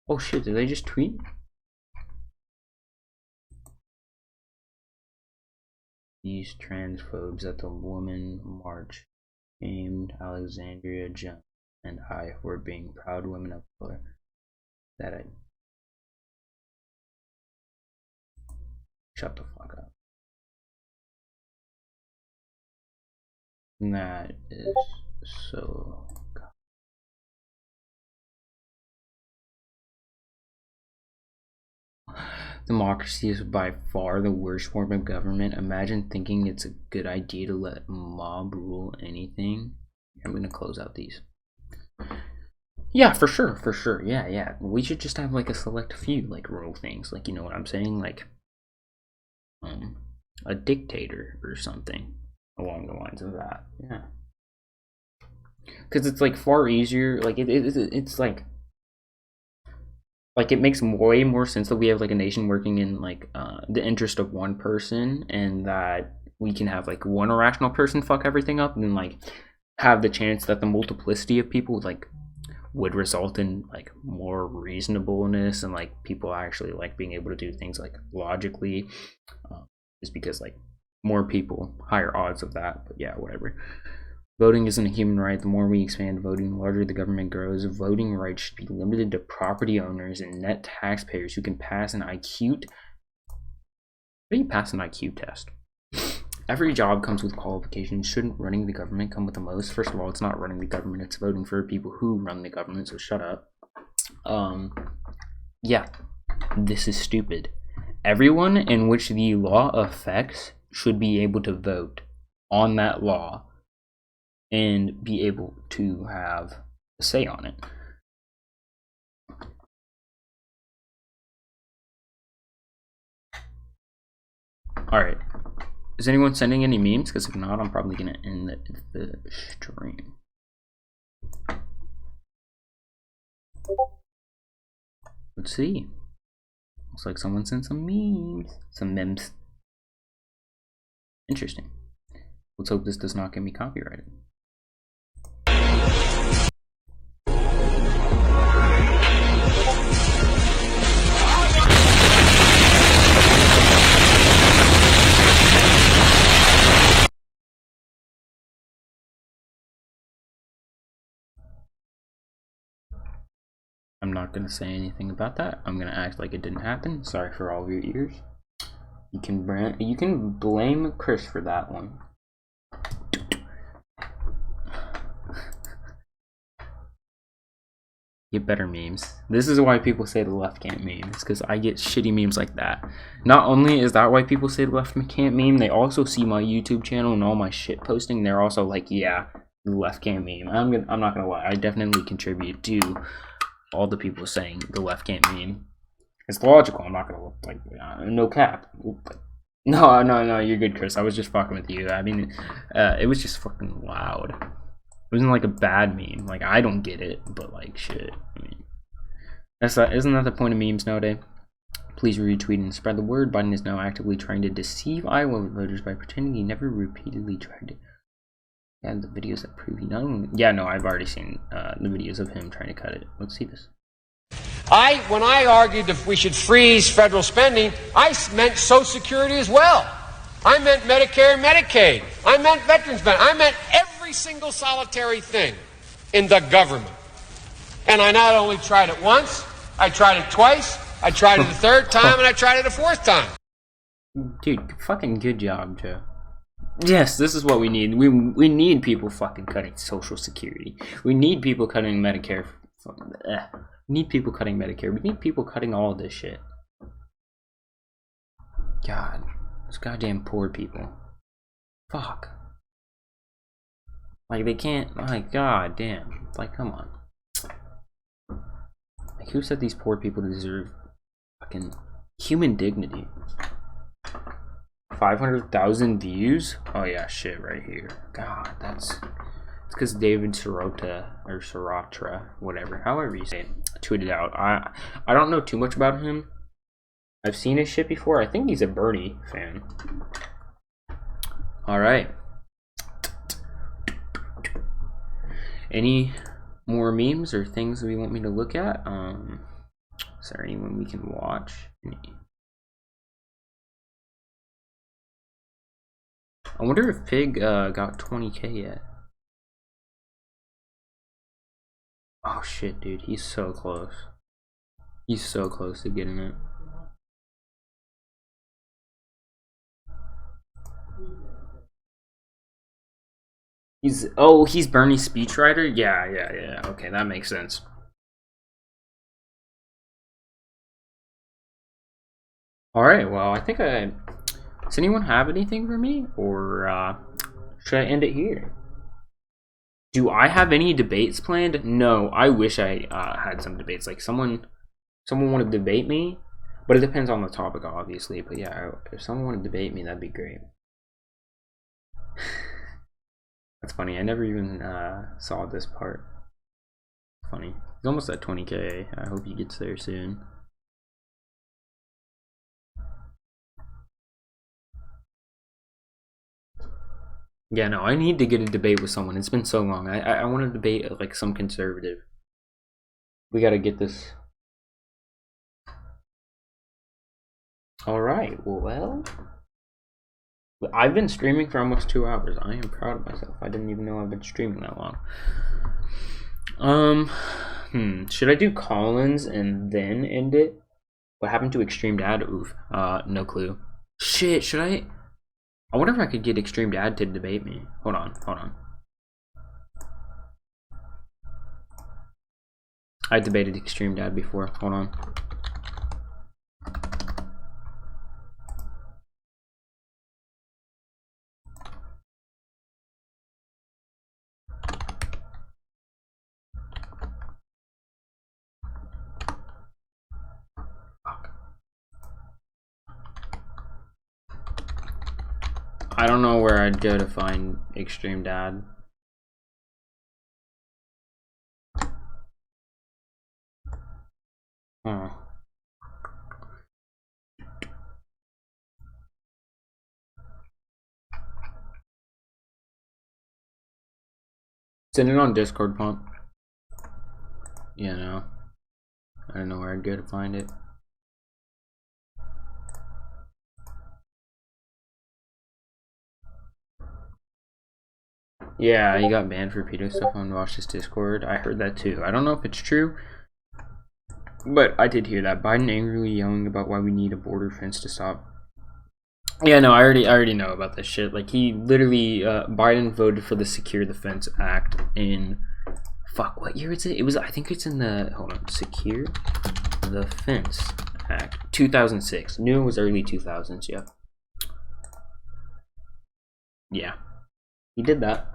Oh shit, did they just tweet? These transphobes at the Woman March aimed Alexandria Jones and I for being proud women of color. That I shut the fuck up. And that is so democracy is by far the worst form of government. Imagine thinking it's a good idea to let mob rule anything. I'm gonna close out these. Yeah, for sure. Yeah. We should just have like a select few like rule things. Like, you know what I'm saying? Like a dictator or something along the lines of that. Yeah. Because it's like far easier. Like it's like it makes way more sense that we have like a nation working in like the interest of one person, and that we can have like one irrational person fuck everything up, and then like have the chance that the multiplicity of people like would result in like more reasonableness, and like people actually like being able to do things like logically, just because like more people, higher odds of that. But yeah, whatever. Voting isn't a human right. The more we expand voting, the larger the government grows. Voting rights should be limited to property owners and net taxpayers who can pass an IQ. How do you pass an IQ test? Every job comes with qualifications. Shouldn't running the government come with the most? First of all, it's not running the government. It's voting for people who run the government, so shut up. Yeah, this is stupid. Everyone in which the law affects should be able to vote on that law and be able to have a say on it. Alright, Is anyone sending any memes? Because if not, I'm probably gonna end the stream. Let's see. Looks like someone sent some memes. Some memes. Interesting. Let's hope this does not get me copyrighted. I'm not gonna say anything about that. I'm gonna act like it didn't happen. Sorry for all of your ears. You can blame Chris for that one. Get better memes. This is why people say the left can't meme. It's because I get shitty memes like that. Not only is that why people say the left can't meme, they also see my YouTube channel and all my shit posting. They're also like, yeah, the left can't meme. I'm not gonna lie. I definitely contribute to all the people saying the left can't meme. It's logical. I'm not gonna like no cap. No, you're good, Chris. I was just fucking with you. I mean, it was just fucking loud. It wasn't like a bad meme. Like, I don't get it, but like shit. I mean, isn't that the point of memes nowadays? Please retweet and spread the word. Biden is now actively trying to deceive Iowa voters by pretending he never repeatedly tried to. And the videos that prove he not only. Yeah, no, I've already seen the videos of him trying to cut it. Let's see this. When I argued that we should freeze federal spending, I meant Social Security as well. I meant Medicare and Medicaid. I meant veterans benefits. I meant every single solitary thing in the government. And I not only tried it once, I tried it twice, I tried it a third time, and I tried it a fourth time. Dude, fucking good job, Joe. Yes, this is what we need. We need people fucking cutting Social Security. We need people cutting Medicare. We need people cutting Medicare. We need people cutting all of this shit. God, those goddamn poor people. Fuck. Like, they can't. Like, god damn. Like, come on. Like, who said these poor people deserve fucking human dignity? 500,000 views? Oh yeah, shit right here. God, it's because David Sirota, or Siratra, whatever, however you say it, tweeted out. I don't know too much about him. I've seen his shit before. I think he's a Bernie fan. Alright. Any more memes or things we want me to look at? Is there anyone we can watch? I wonder if Pig got 20K yet. Oh shit, dude, he's so close. He's so close to getting it. He's Bernie's speechwriter? Yeah. Okay, that makes sense. Alright, well, I think does anyone have anything for me? Or should I end it here? Do I have any debates planned? No, I wish I had some debates. Like someone want to debate me, but it depends on the topic, obviously. But yeah, if someone want to debate me, that'd be great. That's funny. I never even saw this part. Funny. He's almost at 20K. I hope he gets there soon. Yeah, no, I need to get a debate with someone. It's been so long. I want to debate like some conservative. We got to get this. All right. Well, I've been streaming for almost 2 hours. I am proud of myself. I didn't even know I've been streaming that long. Should I do Collins and then end it? What happened to Extreme Dad? Oof. No clue. Shit, should I? I wonder if I could get Extreme Dad to debate me. Hold on. I debated Extreme Dad before. Hold on. I don't know where I'd go to find Extreme Dad. Huh. Send it on Discord, Pump. Yeah, no. I don't know where I'd go to find it. Yeah, he got banned for pedo stuff on Wash's Discord. I heard that too. I don't know if it's true, but I did hear that. Biden angrily yelling about why we need a border fence to stop. Yeah, no, I already know about this shit. Like, he literally, Biden voted for the Secure the Fence Act in, fuck, what year is it? It was, I think it's in the, hold on, Secure the Fence Act, 2006. Knew it was early 2000s, yeah. Yeah, he did that.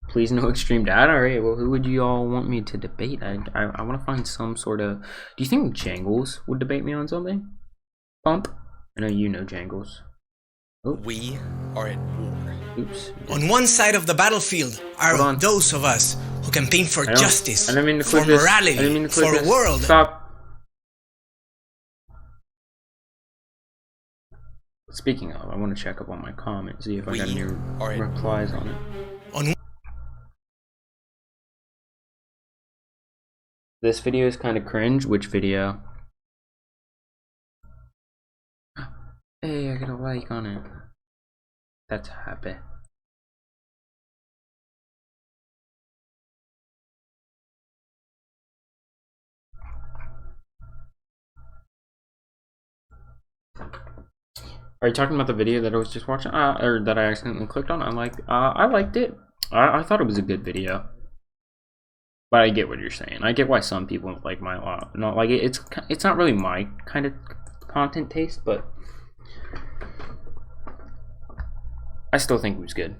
Please no Extreme Dad. Alright, well, who would you all want me to debate? I want to find some sort of... Do you think Jangles would debate me on something? Bump? I know you know Jangles. Oh. We are at war. Oops. On one side of the battlefield are those of us who campaign for justice, for morality, for a world. Stop. Speaking of, I want to check up on my comments, see if I got any replies on it. This video is kind of cringe. Which video? Hey, I got a like on it. That's happy. Are you talking about the video that I was just watching, or that I accidentally clicked on? I liked it. I thought it was a good video. But I get what you're saying. I get why some people like my not like it. It's not really my kind of content taste, but I still think it was good.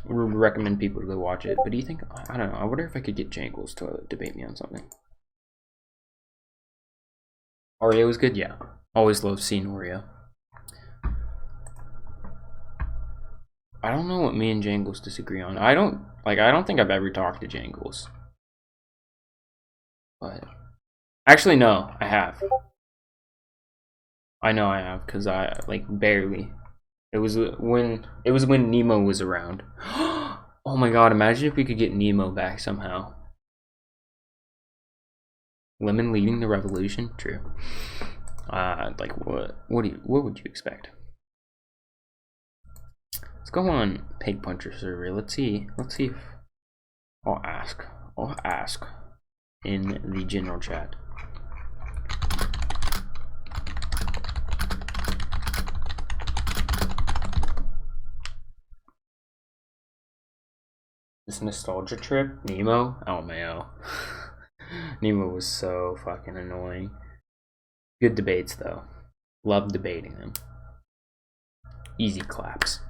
I would recommend people to go watch it. But do you think, I don't know, I wonder if I could get Jangles to debate me on something. Oreo was good, yeah. Always love seeing Oreo. I don't know what me and Jangles disagree on. I don't think I've ever talked to Jangles. But actually, no, I have. I know I have, because I, like, barely. It was when Nemo was around. Oh my god, imagine if we could get Nemo back somehow. Lemon leading the revolution? True. Like, what would you expect? Let's go on Pig Puncher server. Let's see if I'll ask in the general chat. This nostalgia trip, Nemo, LMAO. Nemo was so fucking annoying. Good debates though. Love debating them. Easy claps.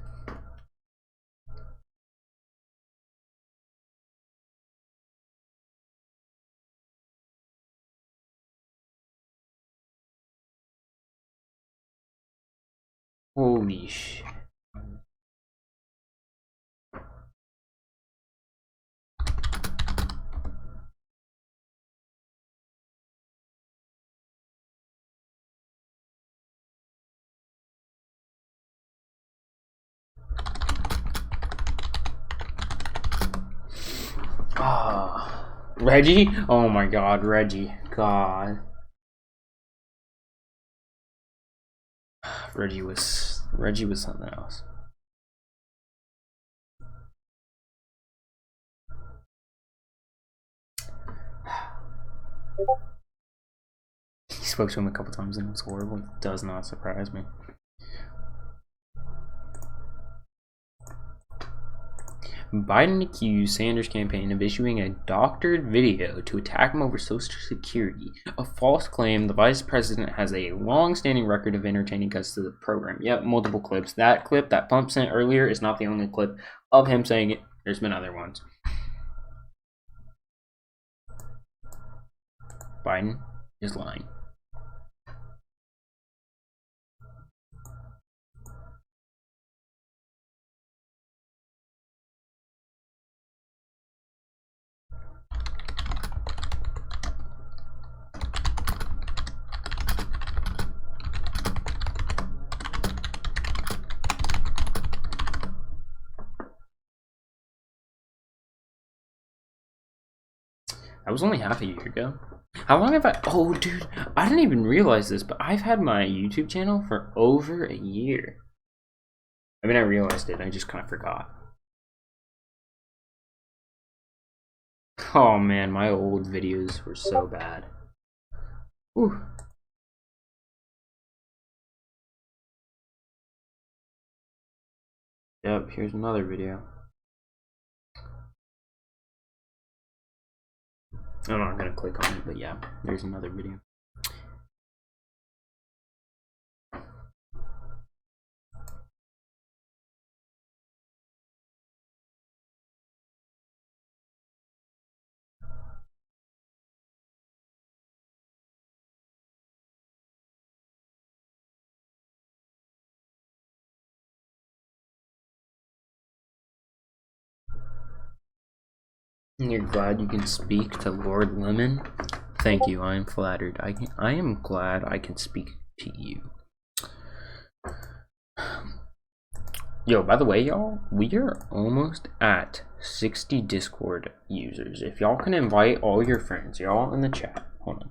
Holy shit. Reggie? Oh my god, Reggie. God. Reggie was something else. He spoke to him a couple times and it was horrible. It does not surprise me. Biden accused Sanders' campaign of issuing a doctored video to attack him over Social Security, a false claim. The vice president has a long-standing record of entertaining us to the program. Yep, multiple clips. That clip that Pump sent earlier is not the only clip of him saying it. There's been other ones. Biden is lying. That was only half a year ago. How long have I... Oh, dude, I didn't even realize this, but I've had my YouTube channel for over a year. I mean, I realized it, I just kind of forgot. Oh man, my old videos were so bad. Whew. Yep, here's another video. I'm not gonna click on it, but yeah, there's another video. You're glad you can speak to Lord Lemon? Thank you, I am flattered. I am glad I can speak to you. Yo, by the way, y'all, we are almost at 60 Discord users. If y'all can invite all your friends, y'all in the chat. Hold on.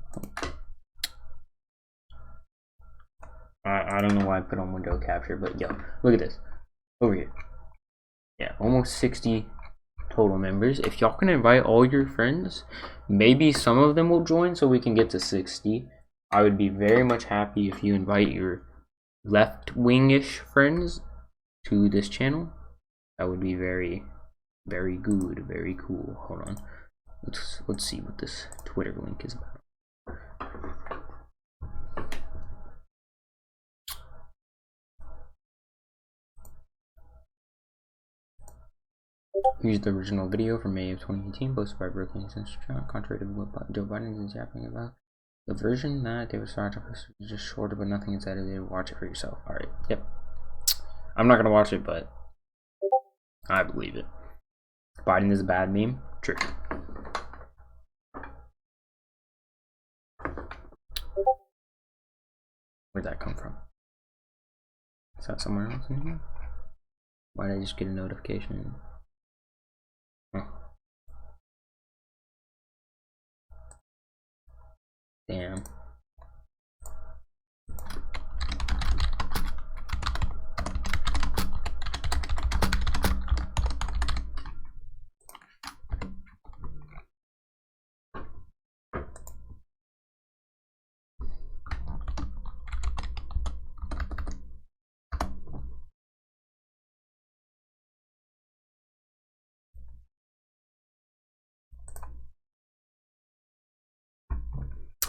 I don't know why I put on window capture, but yo, look at this. Over here. Yeah, almost 60 total members. If y'all can invite all your friends, maybe some of them will join so we can get to 60. I would be very much happy if you invite your left-wing-ish friends to this channel. That would be very, very good, very cool. Hold on. Let's see what this Twitter link is about. Here's the original video from May of 2018, posted by Brooklyn Censor Channel, contrary to what Joe Biden is yapping about. The version that they were starting to post is just shorter, but nothing is edited. Watch it for yourself. Alright, yep. I'm not gonna watch it, but I believe it. Biden is a bad meme? True. Where'd that come from? Is that somewhere else in here? Why did I just get a notification? Huh. Damn.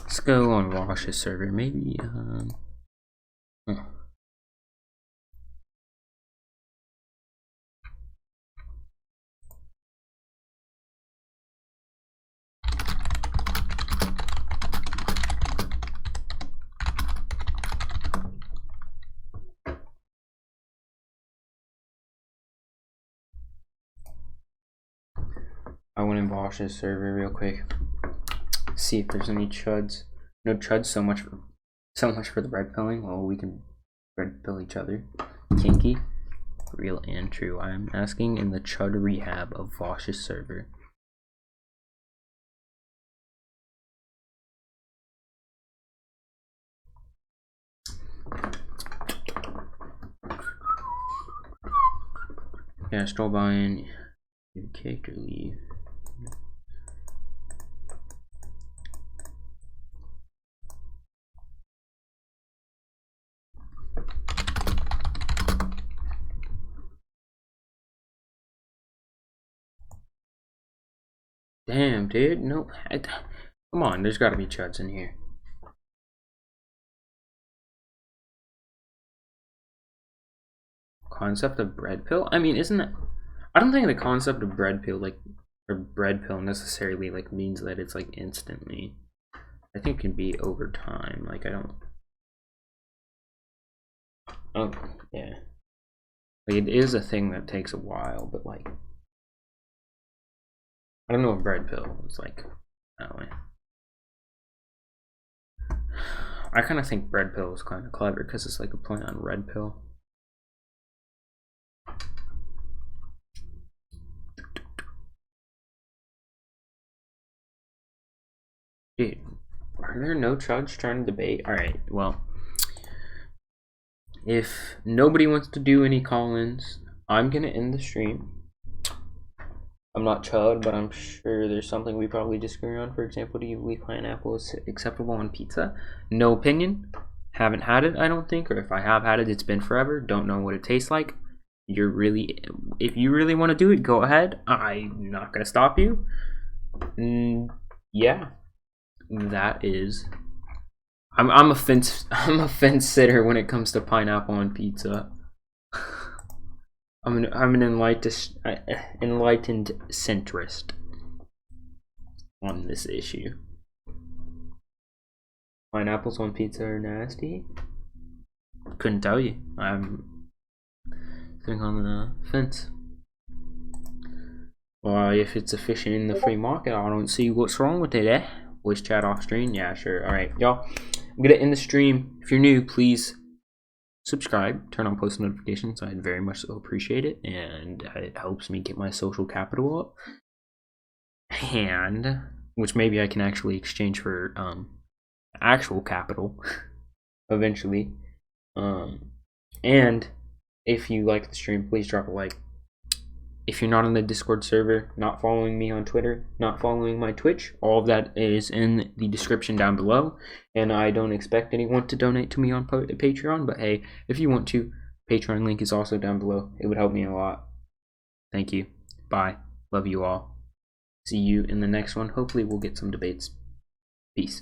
Let's go on Wash's server, maybe, huh. I went in Wash's server real quick. See if there's any chuds. No chuds, so much for the bread pilling. Well, we can bread pill each other. Kinky, real and true. I am asking in the chud rehab of Vosh's server. Yeah, stroll by and get kicked or leave. Damn, dude, no, come on, there's gotta be chuds in here. Concept of bread pill? I mean, isn't that, I don't think the concept of bread pill, like, or bread pill necessarily, like, means that it's, like, instantly. I think it can be over time, like, I don't, oh, yeah. Like, it is a thing that takes a while, but, like, I don't know if bread pill is like that way. I kind of think bread pill is kind of clever because it's like a play on red pill. Dude, are there no chuds trying to debate? Alright, well. If nobody wants to do any call-ins, I'm gonna end the stream. I'm not chud, but I'm sure there's something we probably disagree on. For example, do you believe pineapple is acceptable on pizza? No opinion. Haven't had it, I don't think. Or if I have had it, it's been forever. Don't know what it tastes like. If you really want to do it, go ahead. I'm not gonna stop you. Yeah, that is. I'm a fence sitter when it comes to pineapple on pizza. I'm an enlightened centrist on this issue. Pineapples on pizza are nasty? Couldn't tell you. I'm sitting on the fence. Well, if it's efficient in the free market, I don't see what's wrong with it, eh? Voice chat off screen? Yeah, sure. Alright, y'all. I'm gonna end the stream. If you're new, please subscribe, turn on post notifications. I'd very much so appreciate it, and it helps me get my social capital up. And which maybe I can actually exchange for actual capital eventually. And if you like the stream, please drop a like. If you're not on the Discord server, not following me on Twitter, not following my Twitch, all of that is in the description down below. And I don't expect anyone to donate to me on Patreon, but hey, if you want to, Patreon link is also down below. It would help me a lot. Thank you. Bye. Love you all. See you in the next one. Hopefully we'll get some debates. Peace.